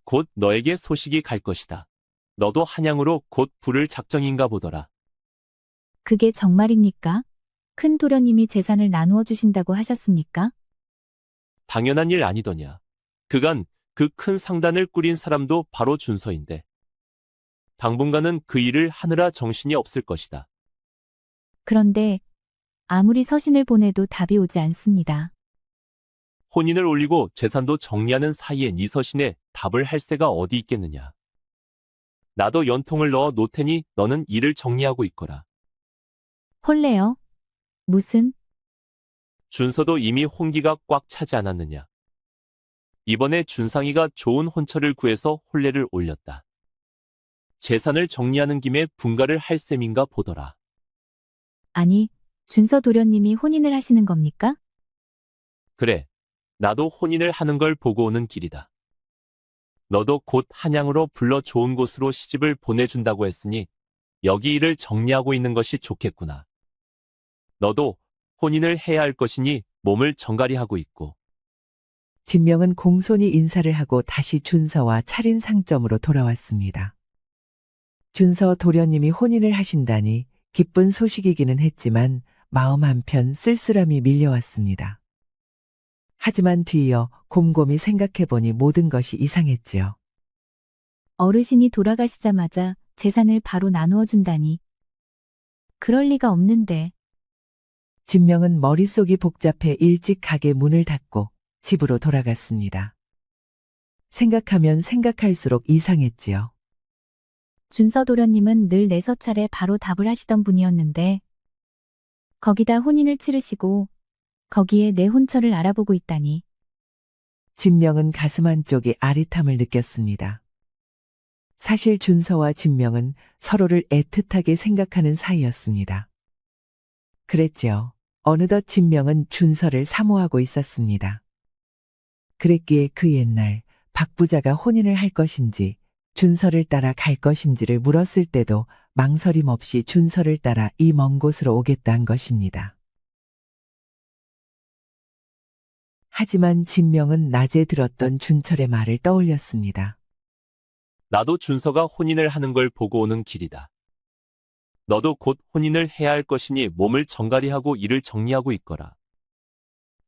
곧 너에게 소식이 갈 것이다. 너도 한양으로 곧 부를 작정인가 보더라. 그게 정말입니까? 큰 도련님이 재산을 나누어 주신다고 하셨습니까? 당연한 일 아니더냐. 그간 그 큰 상단을 꾸린 사람도 바로 준서인데. 당분간은 그 일을 하느라 정신이 없을 것이다. 그런데 아무리 서신을 보내도 답이 오지 않습니다. 혼인을 올리고 재산도 정리하는 사이에 네 서신에 답을 할 새가 어디 있겠느냐. 나도 연통을 넣어 놓테니 너는 일을 정리하고 있거라. 홀레요? 무슨? 준서도 이미 혼기가 꽉 차지 않았느냐. 이번에 준상이가 좋은 혼처를 구해서 혼례를 올렸다. 재산을 정리하는 김에 분가를 할 셈인가 보더라. 아니, 준서 도련님이 혼인을 하시는 겁니까? 그래, 나도 혼인을 하는 걸 보고 오는 길이다. 너도 곧 한양으로 불러 좋은 곳으로 시집을 보내준다고 했으니 여기 일을 정리하고 있는 것이 좋겠구나. 너도 혼인을 해야 할 것이니 몸을 정갈이하고 있고. 진명은 공손히 인사를 하고 다시 준서와 차린 상점으로 돌아왔습니다. 준서 도련님이 혼인을 하신다니 기쁜 소식이기는 했지만 마음 한편 쓸쓸함이 밀려왔습니다. 하지만 뒤이어 곰곰이 생각해보니 모든 것이 이상했지요. 어르신이 돌아가시자마자 재산을 바로 나누어 준다니. 그럴 리가 없는데. 진명은 머릿속이 복잡해 일찍 가게 문을 닫고 집으로 돌아갔습니다. 생각하면 생각할수록 이상했지요. 준서 도련님은 늘 내서찰에 바로 답을 하시던 분이었는데 거기다 혼인을 치르시고 거기에 내 혼처를 알아보고 있다니. 진명은 가슴 한쪽이 아릿함을 느꼈습니다. 사실 준서와 진명은 서로를 애틋하게 생각하는 사이였습니다. 그랬지요. 어느덧 진명은 준서를 사모하고 있었습니다. 그랬기에 그 옛날 박 부자가 혼인을 할 것인지 준서를 따라 갈 것인지를 물었을 때도 망설임 없이 준서를 따라 이 먼 곳으로 오겠다는 것입니다. 하지만 진명은 낮에 들었던 준철의 말을 떠올렸습니다. 나도 준서가 혼인을 하는 걸 보고 오는 길이다. 너도 곧 혼인을 해야 할 것이니 몸을 정갈이하고 일을 정리하고 있거라.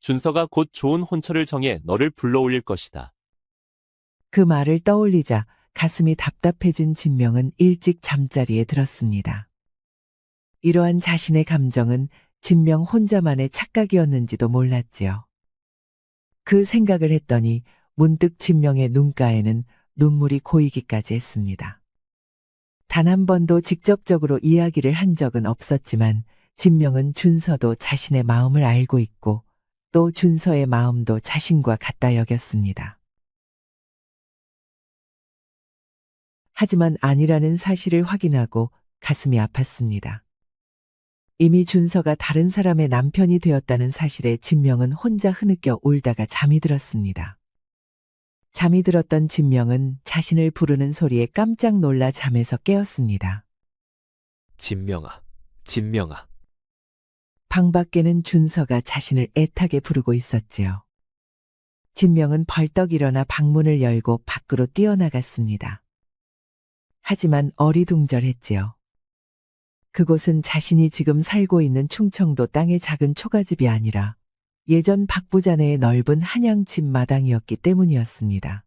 준서가 곧 좋은 혼처를 정해 너를 불러올릴 것이다. 그 말을 떠올리자 가슴이 답답해진 진명은 일찍 잠자리에 들었습니다. 이러한 자신의 감정은 진명 혼자만의 착각이었는지도 몰랐지요. 그 생각을 했더니 문득 진명의 눈가에는 눈물이 고이기까지 했습니다. 단 한 번도 직접적으로 이야기를 한 적은 없었지만 진명은 준서도 자신의 마음을 알고 있고 또 준서의 마음도 자신과 같다 여겼습니다. 하지만 아니라는 사실을 확인하고 가슴이 아팠습니다. 이미 준서가 다른 사람의 남편이 되었다는 사실에 진명은 혼자 흐느껴 울다가 잠이 들었습니다. 잠이 들었던 진명은 자신을 부르는 소리에 깜짝 놀라 잠에서 깨었습니다. 진명아, 진명아. 방 밖에는 준서가 자신을 애타게 부르고 있었지요. 진명은 벌떡 일어나 방문을 열고 밖으로 뛰어나갔습니다. 하지만 어리둥절했지요. 그곳은 자신이 지금 살고 있는 충청도 땅의 작은 초가집이 아니라 예전 박 부자네의 넓은 한양집 마당이었기 때문이었습니다.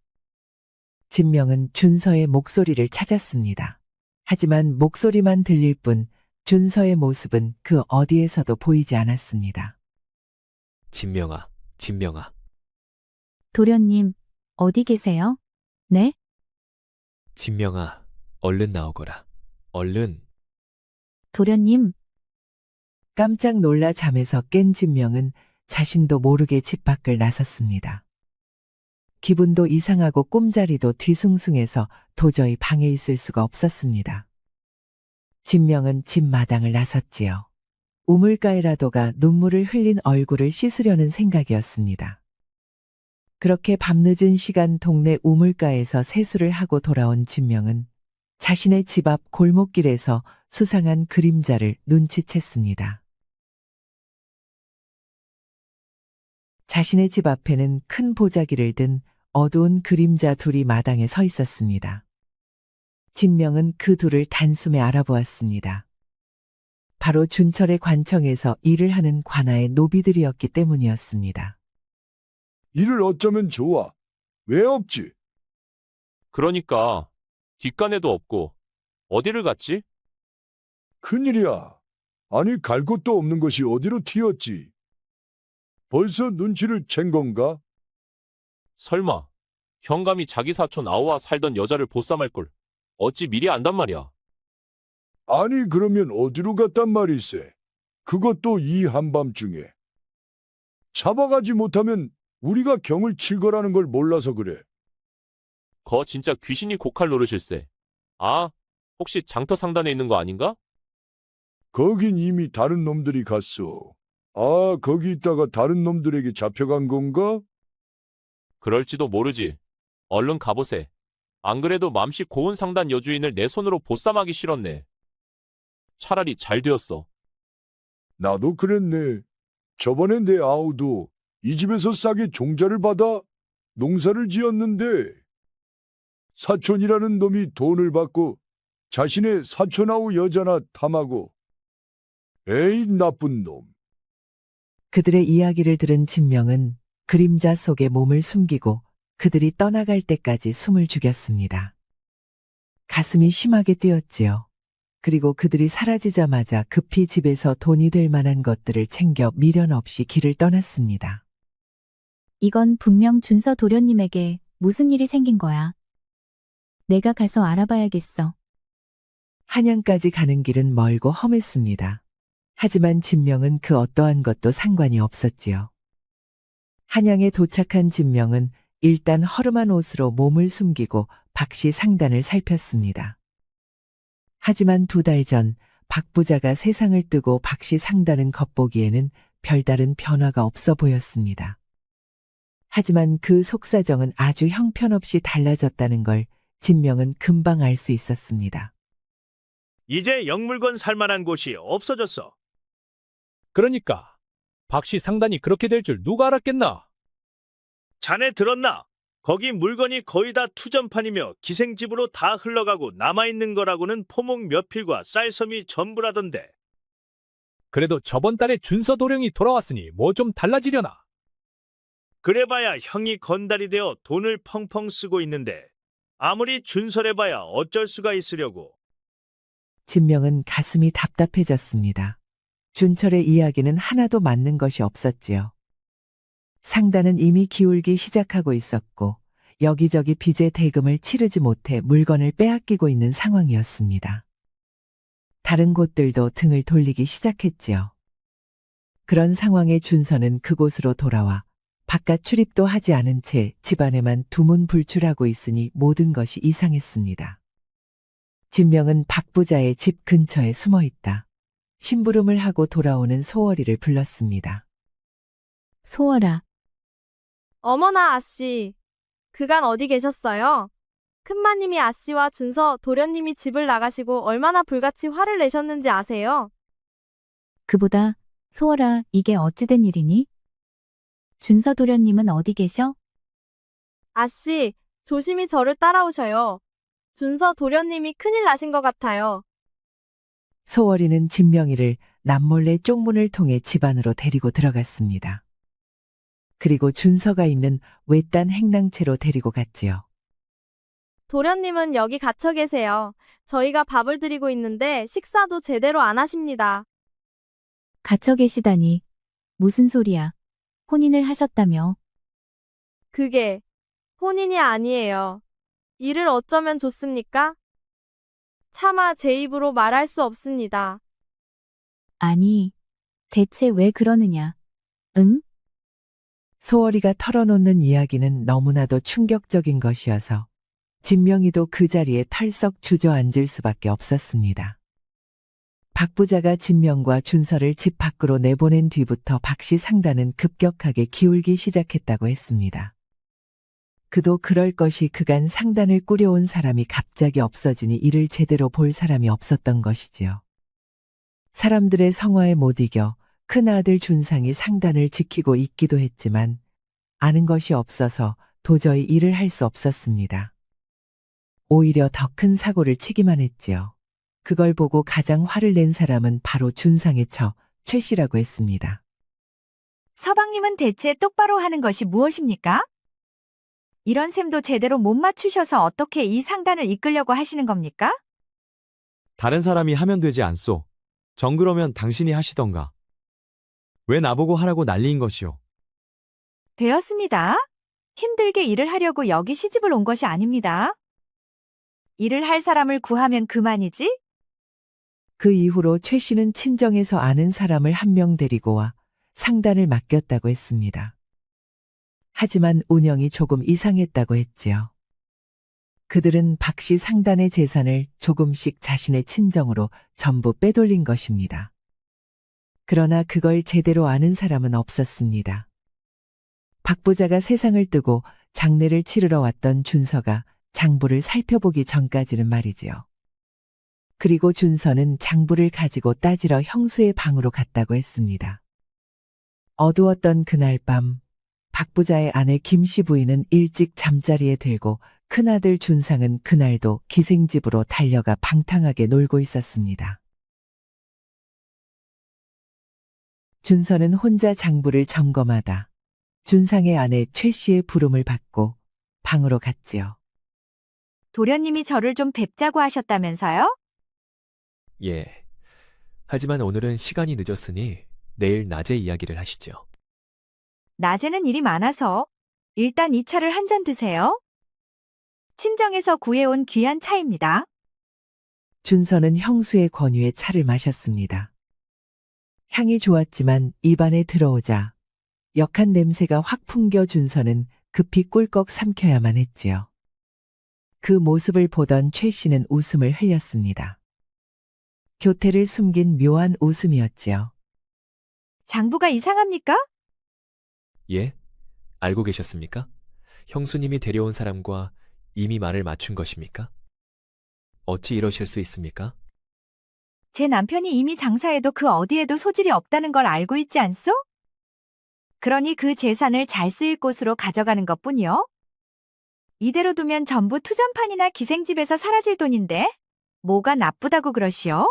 진명은 준서의 목소리를 찾았습니다. 하지만 목소리만 들릴 뿐 준서의 모습은 그 어디에서도 보이지 않았습니다. 진명아, 진명아. 도련님, 어디 계세요? 네? 진명아, 얼른 나오거라. 얼른. 도련님. 깜짝 놀라 잠에서 깬 진명은 자신도 모르게 집 밖을 나섰습니다. 기분도 이상하고 꿈자리도 뒤숭숭해서 도저히 방에 있을 수가 없었습니다. 진명은 집 마당을 나섰지요. 우물가에라도가 눈물을 흘린 얼굴을 씻으려는 생각이었습니다. 그렇게 밤늦은 시간 동네 우물가에서 세수를 하고 돌아온 진명은 자신의 집 앞 골목길에서 수상한 그림자를 눈치챘습니다. 자신의 집 앞에는 큰 보자기를 든 어두운 그림자 둘이 마당에 서 있었습니다. 진명은 그 둘을 단숨에 알아보았습니다. 바로 준철의 관청에서 일을 하는 관아의 노비들이었기 때문이었습니다. 일을 어쩌면 좋아? 왜 없지? 그러니까 뒷간에도 없고 어디를 갔지? 큰일이야. 아니 갈 곳도 없는 것이 어디로 튀었지? 벌써 눈치를 챈 건가? 설마 현감이 자기 사촌 아우와 살던 여자를 보쌈할 걸 어찌 미리 안단 말이야. 아니 그러면 어디로 갔단 말일세? 그것도 이 한밤중에. 잡아가지 못하면 우리가 경을 칠 거라는 걸 몰라서 그래. 거 진짜 귀신이 고칼 노르실세. 아, 혹시 장터 상단에 있는 거 아닌가? 거긴 이미 다른 놈들이 갔어. 아, 거기 있다가 다른 놈들에게 잡혀간 건가? 그럴지도 모르지. 얼른 가보세. 안 그래도 맘씨 고운 상단 여주인을 내 손으로 보쌈하기 싫었네. 차라리 잘 되었어. 나도 그랬네. 저번에 내 아우도 이 집에서 싸게 종자를 받아 농사를 지었는데 사촌이라는 놈이 돈을 받고 자신의 사촌아우 여자나 탐하고 에이 나쁜 놈. 그들의 이야기를 들은 진명은 그림자 속에 몸을 숨기고 그들이 떠나갈 때까지 숨을 죽였습니다. 가슴이 심하게 뛰었지요. 그리고 그들이 사라지자마자 급히 집에서 돈이 될 만한 것들을 챙겨 미련 없이 길을 떠났습니다. 이건 분명 준서 도련님에게 무슨 일이 생긴 거야. 내가 가서 알아봐야겠어. 한양까지 가는 길은 멀고 험했습니다. 하지만 진명은 그 어떠한 것도 상관이 없었지요. 한양에 도착한 진명은 일단 허름한 옷으로 몸을 숨기고 박씨 상단을 살폈습니다. 하지만 2달 전 박 부자가 세상을 뜨고 박씨 상단은 겉보기에는 별다른 변화가 없어 보였습니다. 하지만 그 속사정은 아주 형편없이 달라졌다는 걸 진명은 금방 알 수 있었습니다. 이제 영물건 살만한 곳이 없어졌어. 그러니까 박씨 상단이 그렇게 될 줄 누가 알았겠나? 자네 들었나? 거기 물건이 거의 다 투전판이며 기생집으로 다 흘러가고 남아있는 거라고는 포목 몇 필과 쌀섬이 전부라던데. 그래도 저번 달에 준서 도령이 돌아왔으니 뭐 좀 달라지려나? 그래봐야 형이 건달이 되어 돈을 펑펑 쓰고 있는데 아무리 준설해봐야 어쩔 수가 있으려고. 진명은 가슴이 답답해졌습니다. 준철의 이야기는 하나도 맞는 것이 없었지요. 상단은 이미 기울기 시작하고 있었고 여기저기 빚의 대금을 치르지 못해 물건을 빼앗기고 있는 상황이었습니다. 다른 곳들도 등을 돌리기 시작했지요. 그런 상황에 준서는 그곳으로 돌아와 바깥 출입도 하지 않은 채 집안에만 두문불출하고 있으니 모든 것이 이상했습니다. 진명은 박 부자의 집 근처에 숨어 있다. 심부름을 하고 돌아오는 소월이를 불렀습니다. 소월아. 어머나 아씨. 그간 어디 계셨어요? 큰마님이 아씨와 준서 도련님이 집을 나가시고 얼마나 불같이 화를 내셨는지 아세요? 그보다 소월아, 이게 어찌된 일이니? 준서 도련님은 어디 계셔? 아씨, 조심히 저를 따라오셔요. 준서 도련님이 큰일 나신 것 같아요. 소월이는 진명이를 남몰래 쪽문을 통해 집 안으로 데리고 들어갔습니다. 그리고 준서가 있는 외딴 행랑채로 데리고 갔지요. 도련님은 여기 갇혀 계세요. 저희가 밥을 드리고 있는데 식사도 제대로 안 하십니다. 갇혀 계시다니. 무슨 소리야. 혼인을 하셨다며. 그게 혼인이 아니에요. 이를 어쩌면 좋습니까? 차마 제 입으로 말할 수 없습니다. 아니, 대체 왜 그러느냐? 응? 소월이가 털어놓는 이야기는 너무나도 충격적인 것이어서 진명이도 그 자리에 털썩 주저앉을 수밖에 없었습니다. 박 부자가 진명과 준서를 집 밖으로 내보낸 뒤부터 박씨 상단은 급격하게 기울기 시작했다고 했습니다. 그도 그럴 것이 그간 상단을 꾸려온 사람이 갑자기 없어지니 이를 제대로 볼 사람이 없었던 것이지요. 사람들의 성화에 못 이겨 큰아들 준상이 상단을 지키고 있기도 했지만 아는 것이 없어서 도저히 일을 할 수 없었습니다. 오히려 더 큰 사고를 치기만 했지요. 그걸 보고 가장 화를 낸 사람은 바로 준상의 처 최 씨라고 했습니다. 서방님은 대체 똑바로 하는 것이 무엇입니까? 이런 셈도 제대로 못 맞추셔서 어떻게 이 상단을 이끌려고 하시는 겁니까? 다른 사람이 하면 되지 않소. 정 그러면 당신이 하시던가. 왜 나보고 하라고 난리인 것이오. 되었습니다. 힘들게 일을 하려고 여기 시집을 온 것이 아닙니다. 일을 할 사람을 구하면 그만이지? 그 이후로 최 씨는 친정에서 아는 사람을 한 명 데리고 와 상단을 맡겼다고 했습니다. 하지만 운영이 조금 이상했다고 했지요. 그들은 박 씨 상단의 재산을 조금씩 자신의 친정으로 전부 빼돌린 것입니다. 그러나 그걸 제대로 아는 사람은 없었습니다. 박 부자가 세상을 뜨고 장례를 치르러 왔던 준서가 장부를 살펴보기 전까지는 말이지요. 그리고 준서는 장부를 가지고 따지러 형수의 방으로 갔다고 했습니다. 어두웠던 그날 밤, 박 부자의 아내 김씨 부인은 일찍 잠자리에 들고 큰아들 준상은 그날도 기생집으로 달려가 방탕하게 놀고 있었습니다. 준서는 혼자 장부를 점검하다 준상의 아내 최 씨의 부름을 받고 방으로 갔지요. 도련님이 저를 좀 뵙자고 하셨다면서요? 예. 하지만 오늘은 시간이 늦었으니 내일 낮에 이야기를 하시죠. 낮에는 일이 많아서 일단 이 차를 한 잔 드세요. 친정에서 구해온 귀한 차입니다. 준서는 형수의 권유에 차를 마셨습니다. 향이 좋았지만 입안에 들어오자 역한 냄새가 확 풍겨 준서는 급히 꿀꺽 삼켜야만 했지요. 그 모습을 보던 최 씨는 웃음을 흘렸습니다. 교태를 숨긴 묘한 웃음이었지요. 장부가 이상합니까? 예? 알고 계셨습니까? 형수님이 데려온 사람과 이미 말을 맞춘 것입니까? 어찌 이러실 수 있습니까? 제 남편이 이미 장사해도 그 어디에도 소질이 없다는 걸 알고 있지 않소? 그러니 그 재산을 잘 쓰일 곳으로 가져가는 것뿐이요. 이대로 두면 전부 투전판이나 기생집에서 사라질 돈인데 뭐가 나쁘다고 그러시오?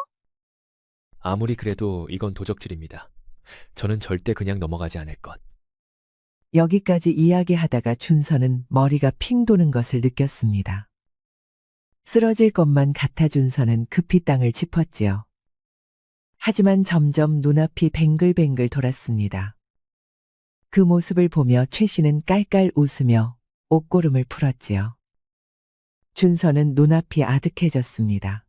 아무리 그래도 이건 도적질입니다. 저는 절대 그냥 넘어가지 않을 것. 여기까지 이야기하다가 준서는 머리가 핑 도는 것을 느꼈습니다. 쓰러질 것만 같아 준서는 급히 땅을 짚었지요. 하지만 점점 눈앞이 뱅글뱅글 돌았습니다. 그 모습을 보며 최 씨는 깔깔 웃으며 옷고름을 풀었지요. 준서는 눈앞이 아득해졌습니다.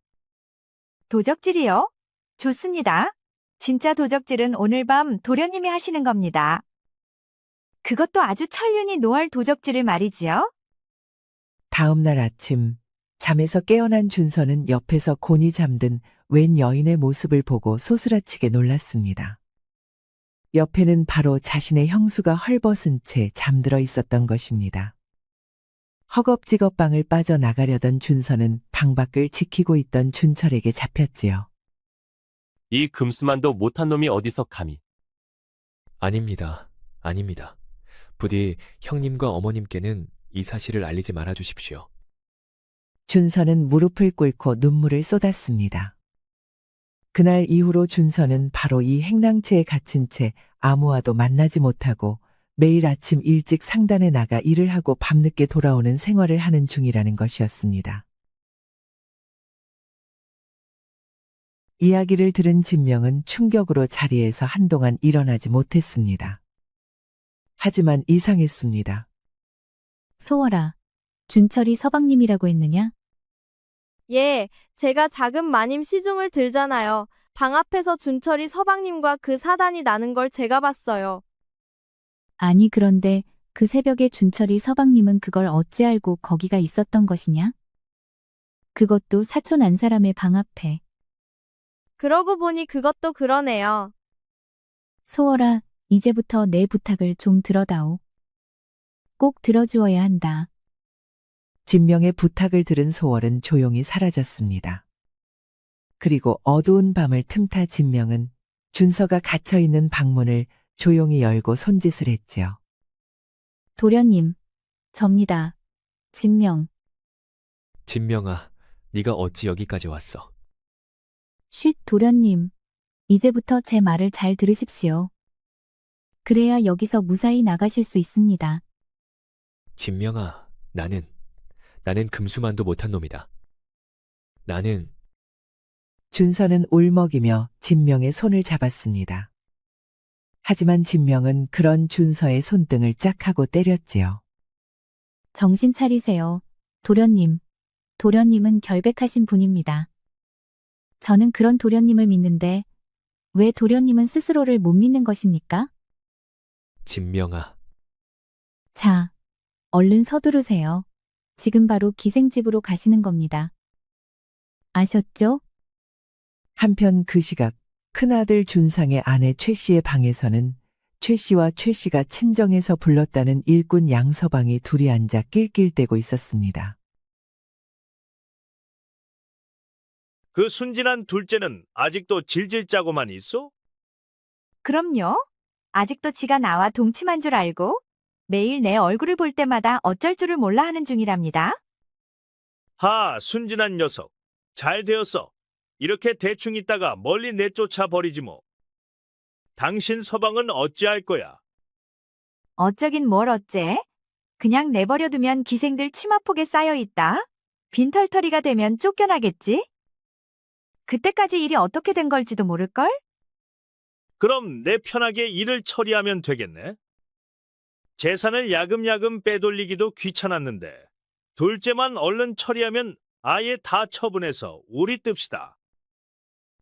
도적질이요? 좋습니다. 진짜 도적질은 오늘 밤 도련님이 하시는 겁니다. 그것도 아주 천륜이 노할 도적질을 말이지요. 다음 날 아침 잠에서 깨어난 준서는 옆에서 곤히 잠든 웬 여인의 모습을 보고 소스라치게 놀랐습니다. 옆에는 바로 자신의 형수가 헐벗은 채 잠들어 있었던 것입니다. 허겁지겁 방을 빠져나가려던 준서는 방 밖을 지키고 있던 준철에게 잡혔지요. 이 금수만도 못한 놈이 어디서 감히. 아닙니다. 아닙니다. 부디 형님과 어머님께는 이 사실을 알리지 말아 주십시오. 준서는 무릎을 꿇고 눈물을 쏟았습니다. 그날 이후로 준서는 바로 이 행랑채에 갇힌 채 아무와도 만나지 못하고 매일 아침 일찍 상단에 나가 일을 하고 밤늦게 돌아오는 생활을 하는 중이라는 것이었습니다. 이야기를 들은 진명은 충격으로 자리에서 한동안 일어나지 못했습니다. 하지만 이상했습니다. 소월아, 준철이 서방님이라고 했느냐? 예, 제가 작은 마님 시중을 들잖아요. 방 앞에서 준철이 서방님과 그 사단이 나는 걸 제가 봤어요. 아니 그런데 그 새벽에 준철이 서방님은 그걸 어찌 알고 거기가 있었던 것이냐? 그것도 사촌 안 사람의 방 앞에. 그러고 보니 그것도 그러네요. 소월아, 이제부터 내 부탁을 좀 들어다오. 꼭 들어주어야 한다. 진명의 부탁을 들은 소월은 조용히 사라졌습니다. 그리고 어두운 밤을 틈타 진명은 준서가 갇혀있는 방문을 조용히 열고 손짓을 했지요. 도련님, 접니다. 진명. 진명아, 네가 어찌 여기까지 왔어? 쉿 도련님. 이제부터 제 말을 잘 들으십시오. 그래야 여기서 무사히 나가실 수 있습니다. 진명아, 나는 금수만도 못한 놈이다. 나는 준서는 울먹이며 진명의 손을 잡았습니다. 하지만 진명은 그런 준서의 손등을 짝 하고 때렸지요. 정신 차리세요. 도련님. 도련님은 결백하신 분입니다. 저는 그런 도련님을 믿는데 왜 도련님은 스스로를 못 믿는 것입니까? 진명아, 자, 얼른 서두르세요. 지금 바로 기생집으로 가시는 겁니다. 아셨죠? 한편 그 시각 큰아들 준상의 아내 최 씨의 방에서는 최 씨와 최 씨가 친정에서 불렀다는 일꾼 양서방이 둘이 앉아 낄낄대고 있었습니다. 그 순진한 둘째는 아직도 질질 짜고만 있어? 그럼요. 아직도 지가 나와 동침한 줄 알고 매일 내 얼굴을 볼 때마다 어쩔 줄을 몰라 하는 중이랍니다. 하, 순진한 녀석. 잘 되었어. 이렇게 대충 있다가 멀리 내쫓아 버리지 뭐. 당신 서방은 어찌할 거야? 어쩌긴 뭘 어째? 그냥 내버려두면 기생들 치마폭에 쌓여 있다. 빈털터리가 되면 쫓겨나겠지? 그때까지 일이 어떻게 된 걸지도 모를걸? 그럼 내 편하게 일을 처리하면 되겠네. 재산을 야금야금 빼돌리기도 귀찮았는데 둘째만 얼른 처리하면 아예 다 처분해서 우리 뜹시다.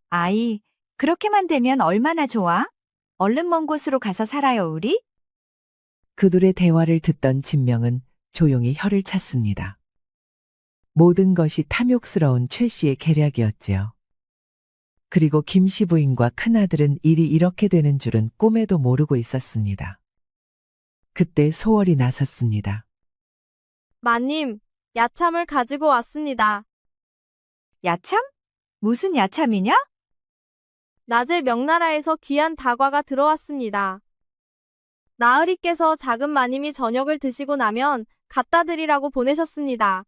아이, 그렇게만 되면 얼마나 좋아? 얼른 먼 곳으로 가서 살아요, 우리? 그들의 대화를 듣던 진명은 조용히 혀를 찼습니다. 모든 것이 탐욕스러운 최 씨의 계략이었지요. 그리고 김 씨 부인과 큰아들은 일이 이렇게 되는 줄은 꿈에도 모르고 있었습니다. 그때 소월이 나섰습니다. 마님, 야참을 가지고 왔습니다. 야참? 무슨 야참이냐? 낮에 명나라에서 귀한 다과가 들어왔습니다. 나으리께서 작은 마님이 저녁을 드시고 나면 갖다 드리라고 보내셨습니다.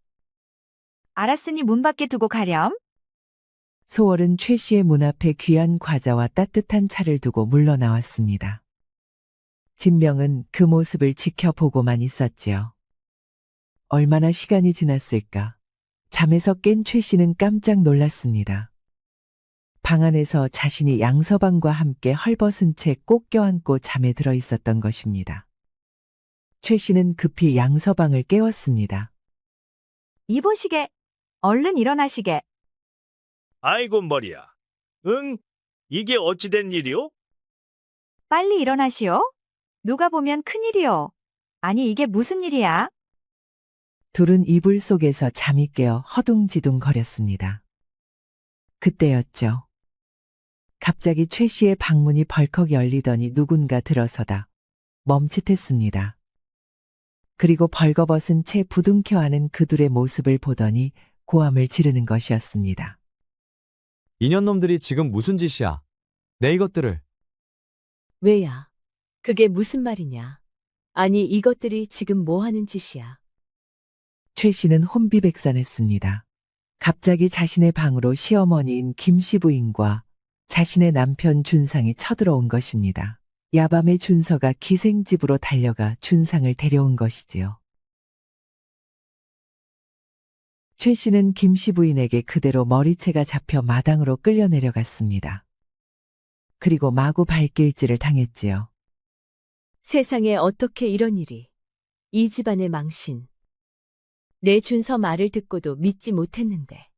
알았으니 문 밖에 두고 가렴. 소월은 최 씨의 문 앞에 귀한 과자와 따뜻한 차를 두고 물러나왔습니다. 진명은 그 모습을 지켜보고만 있었지요. 얼마나 시간이 지났을까. 잠에서 깬 최 씨는 깜짝 놀랐습니다. 방 안에서 자신이 양서방과 함께 헐벗은 채 꼭 껴안고 잠에 들어 있었던 것입니다. 최 씨는 급히 양서방을 깨웠습니다. 이보시게. 얼른 일어나시게. 아이고 머리야. 응? 이게 어찌 된 일이오? 빨리 일어나시오. 누가 보면 큰일이오. 아니 이게 무슨 일이야? 둘은 이불 속에서 잠이 깨어 허둥지둥 거렸습니다. 그때였죠. 갑자기 최 씨의 방문이 벌컥 열리더니 누군가 들어서다 멈칫했습니다. 그리고 벌거벗은 채 부둥켜 안은 그들의 모습을 보더니 고함을 지르는 것이었습니다. 이년놈들이 지금 무슨 짓이야? 내 이것들을. 왜야? 그게 무슨 말이냐? 아니, 이것들이 지금 뭐 하는 짓이야? 최 씨는 혼비백산했습니다. 갑자기 자신의 방으로 시어머니인 김 씨 부인과 자신의 남편 준상이 쳐들어온 것입니다. 야밤에 준서가 기생집으로 달려가 준상을 데려온 것이지요. 최 씨는 김 씨 부인에게 그대로 머리채가 잡혀 마당으로 끌려 내려갔습니다. 그리고 마구 발길질을 당했지요. 세상에 어떻게 이런 일이. 이 집안의 망신. 내 준서 말을 듣고도 믿지 못했는데.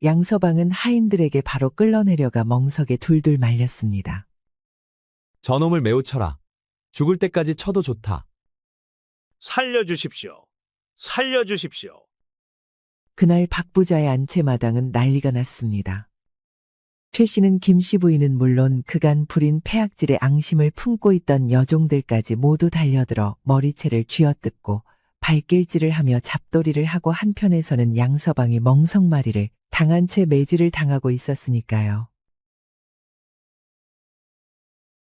양서방은 하인들에게 바로 끌어내려가 멍석에 둘둘 말렸습니다. 저놈을 매우 쳐라. 죽을 때까지 쳐도 좋다. 살려주십시오. 살려주십시오. 그날 박 부자의 안채마당은 난리가 났습니다. 최 씨는 김 씨 부인은 물론 그간 부린 폐악질의 앙심을 품고 있던 여종들까지 모두 달려들어 머리채를 쥐어뜯고 발길질을 하며 잡돌이를 하고 한편에서는 양서방이 멍석마리를 당한 채 매질을 당하고 있었으니까요.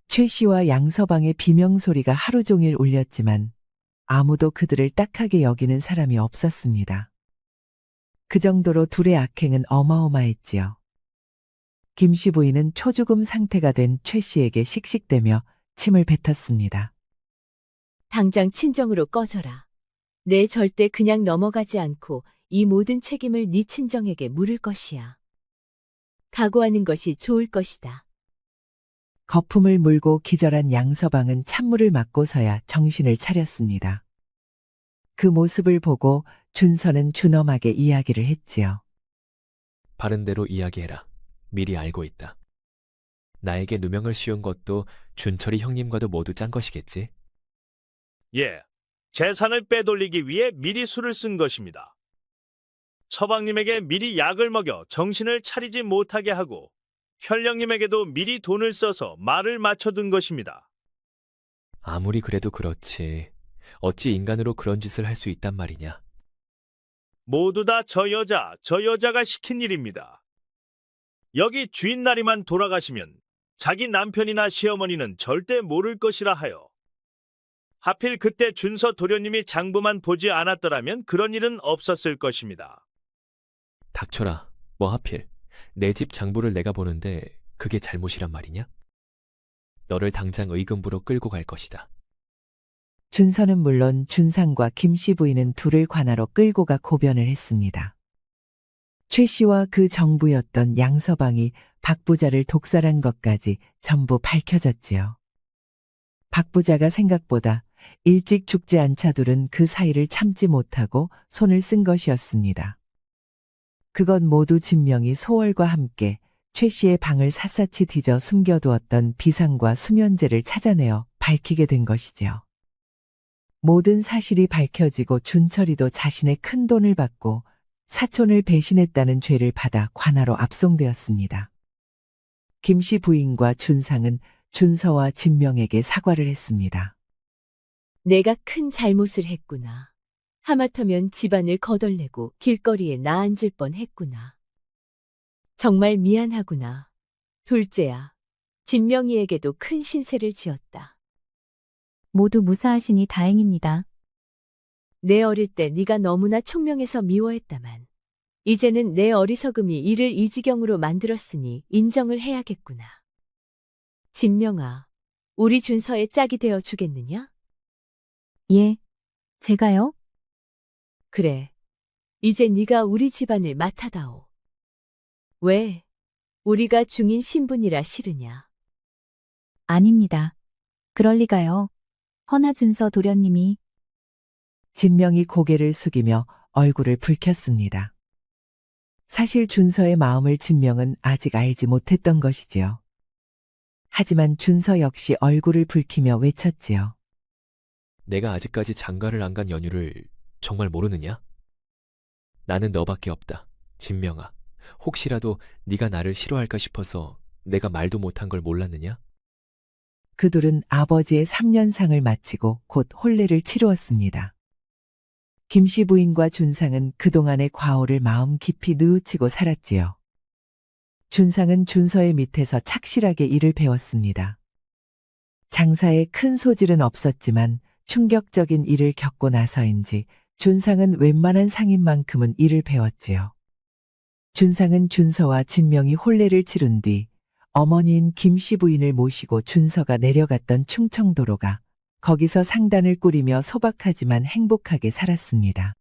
최 씨와 양서방의 비명소리가 하루 종일 울렸지만 아무도 그들을 딱하게 여기는 사람이 없었습니다. 그 정도로 둘의 악행은 어마어마했지요. 김 씨 부인은 초죽음 상태가 된 최 씨에게 씩씩대며 침을 뱉었습니다. 당장 친정으로 꺼져라. 내 절대 그냥 넘어가지 않고 이 모든 책임을 네 친정에게 물을 것이야. 각오하는 것이 좋을 것이다. 거품을 물고 기절한 양서방은 찬물을 맞고서야 정신을 차렸습니다. 그 모습을 보고 준서는 준엄하게 이야기를 했지요. 바른 대로 이야기해라. 미리 알고 있다. 나에게 누명을 씌운 것도 준철이 형님과도 모두 짠 것이겠지? 예, 재산을 빼돌리기 위해 미리 술을 쓴 것입니다. 서방님에게 미리 약을 먹여 정신을 차리지 못하게 하고 현령님에게도 미리 돈을 써서 말을 맞춰둔 것입니다. 아무리 그래도 그렇지. 어찌 인간으로 그런 짓을 할 수 있단 말이냐? 모두 다 저 여자가 시킨 일입니다. 여기 주인나리만 돌아가시면 자기 남편이나 시어머니는 절대 모를 것이라 하여. 하필 그때 준서 도련님이 장부만 보지 않았더라면 그런 일은 없었을 것입니다. 닥쳐라. 뭐 하필 내 집 장부를 내가 보는데 그게 잘못이란 말이냐? 너를 당장 의금부로 끌고 갈 것이다. 준서는 물론 준상과 김씨 부인은 둘을 관하로 끌고 가 고변을 했습니다. 최 씨와 그 정부였던 양서방이 박 부자를 독살한 것까지 전부 밝혀졌지요. 박 부자가 생각보다 일찍 죽지 않자 둘은 그 사이를 참지 못하고 손을 쓴 것이었습니다. 그건 모두 진명이 소월과 함께 최 씨의 방을 샅샅이 뒤져 숨겨두었던 비상과 수면제를 찾아내어 밝히게 된 것이지요. 모든 사실이 밝혀지고 준철이도 자신의 큰 돈을 받고 사촌을 배신했다는 죄를 받아 관하로 압송되었습니다. 김씨 부인과 준상은 준서와 진명에게 사과를 했습니다. 내가 큰 잘못을 했구나. 하마터면 집안을 거덜내고 길거리에 나앉을 뻔했구나. 정말 미안하구나. 둘째야, 진명이에게도 큰 신세를 지었다. 모두 무사하시니 다행입니다. 내 어릴 때 네가 너무나 총명해서 미워했다만 이제는 내 어리석음이 이를 이 지경으로 만들었으니 인정을 해야겠구나. 진명아, 우리 준서의 짝이 되어 주겠느냐? 예, 제가요? 그래, 이제 네가 우리 집안을 맡아다오. 왜? 우리가 중인 신분이라 싫으냐? 아닙니다. 그럴 리가요. 허나 준서 도련님이. 진명이 고개를 숙이며 얼굴을 붉혔습니다. 사실 준서의 마음을 진명은 아직 알지 못했던 것이지요. 하지만 준서 역시 얼굴을 붉히며 외쳤지요. 내가 아직까지 장가를 안 간 연유를 정말 모르느냐? 나는 너밖에 없다. 진명아. 혹시라도 네가 나를 싫어할까 싶어서 내가 말도 못한 걸 몰랐느냐? 그둘은 아버지의 3년상을 마치고 곧 혼례를 치루었습니다. 김씨 부인과 준상은 그동안의 과오를 마음 깊이 뉘우치고 살았지요. 준상은 준서의 밑에서 착실하게 일을 배웠습니다. 장사에 큰 소질은 없었지만 충격적인 일을 겪고 나서인지 준상은 웬만한 상인만큼은 일을 배웠지요. 준상은 준서와 진명이 혼례를 치룬 뒤 어머니인 김씨 부인을 모시고 준서가 내려갔던 충청도로가 거기서 상단을 꾸리며 소박하지만 행복하게 살았습니다.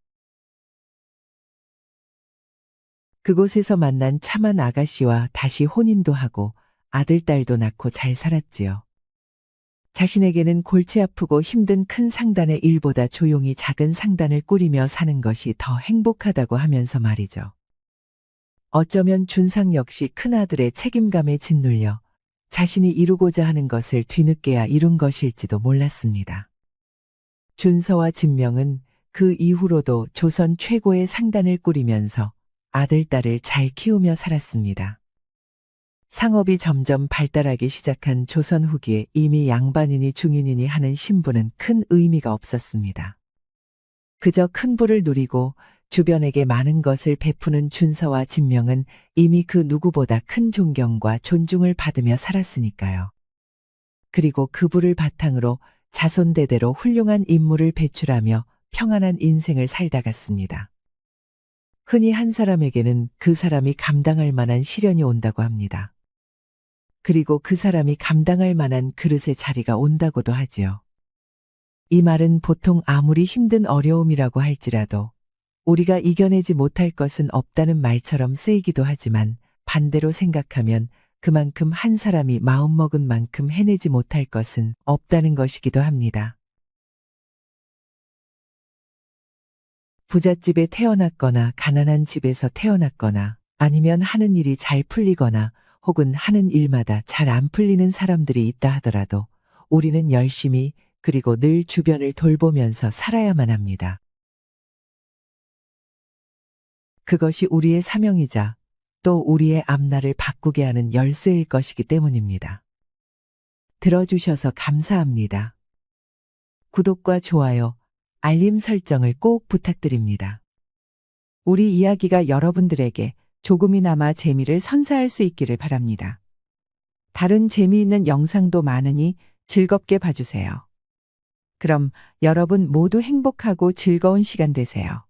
그곳에서 만난 참한 아가씨와 다시 혼인도 하고 아들, 딸도 낳고 잘 살았지요. 자신에게는 골치 아프고 힘든 큰 상단의 일보다 조용히 작은 상단을 꾸리며 사는 것이 더 행복하다고 하면서 말이죠. 어쩌면 준상 역시 큰아들의 책임감에 짓눌려 자신이 이루고자 하는 것을 뒤늦게야 이룬 것일지도 몰랐습니다. 준서와 진명은 그 이후로도 조선 최고의 상단을 꾸리면서 아들, 딸을 잘 키우며 살았습니다. 상업이 점점 발달하기 시작한 조선 후기에 이미 양반이니 중인이니 하는 신분은 큰 의미가 없었습니다. 그저 큰 부를 누리고 주변에게 많은 것을 베푸는 준서와 진명은 이미 그 누구보다 큰 존경과 존중을 받으며 살았으니까요. 그리고 그 부를 바탕으로 자손대대로 훌륭한 인물을 배출하며 평안한 인생을 살다 갔습니다. 흔히 한 사람에게는 그 사람이 감당할 만한 시련이 온다고 합니다. 그리고 그 사람이 감당할 만한 그릇의 자리가 온다고도 하지요. 이 말은 보통 아무리 힘든 어려움이라고 할지라도 우리가 이겨내지 못할 것은 없다는 말처럼 쓰이기도 하지만 반대로 생각하면 그만큼 한 사람이 마음먹은 만큼 해내지 못할 것은 없다는 것이기도 합니다. 부잣집에 태어났거나 가난한 집에서 태어났거나 아니면 하는 일이 잘 풀리거나 혹은 하는 일마다 잘 안 풀리는 사람들이 있다 하더라도 우리는 열심히 그리고 늘 주변을 돌보면서 살아야만 합니다. 그것이 우리의 사명이자 또 우리의 앞날을 바꾸게 하는 열쇠일 것이기 때문입니다. 들어주셔서 감사합니다. 구독과 좋아요, 알림 설정을 꼭 부탁드립니다. 우리 이야기가 여러분들에게 조금이나마 재미를 선사할 수 있기를 바랍니다. 다른 재미있는 영상도 많으니 즐겁게 봐주세요. 그럼 여러분 모두 행복하고 즐거운 시간 되세요.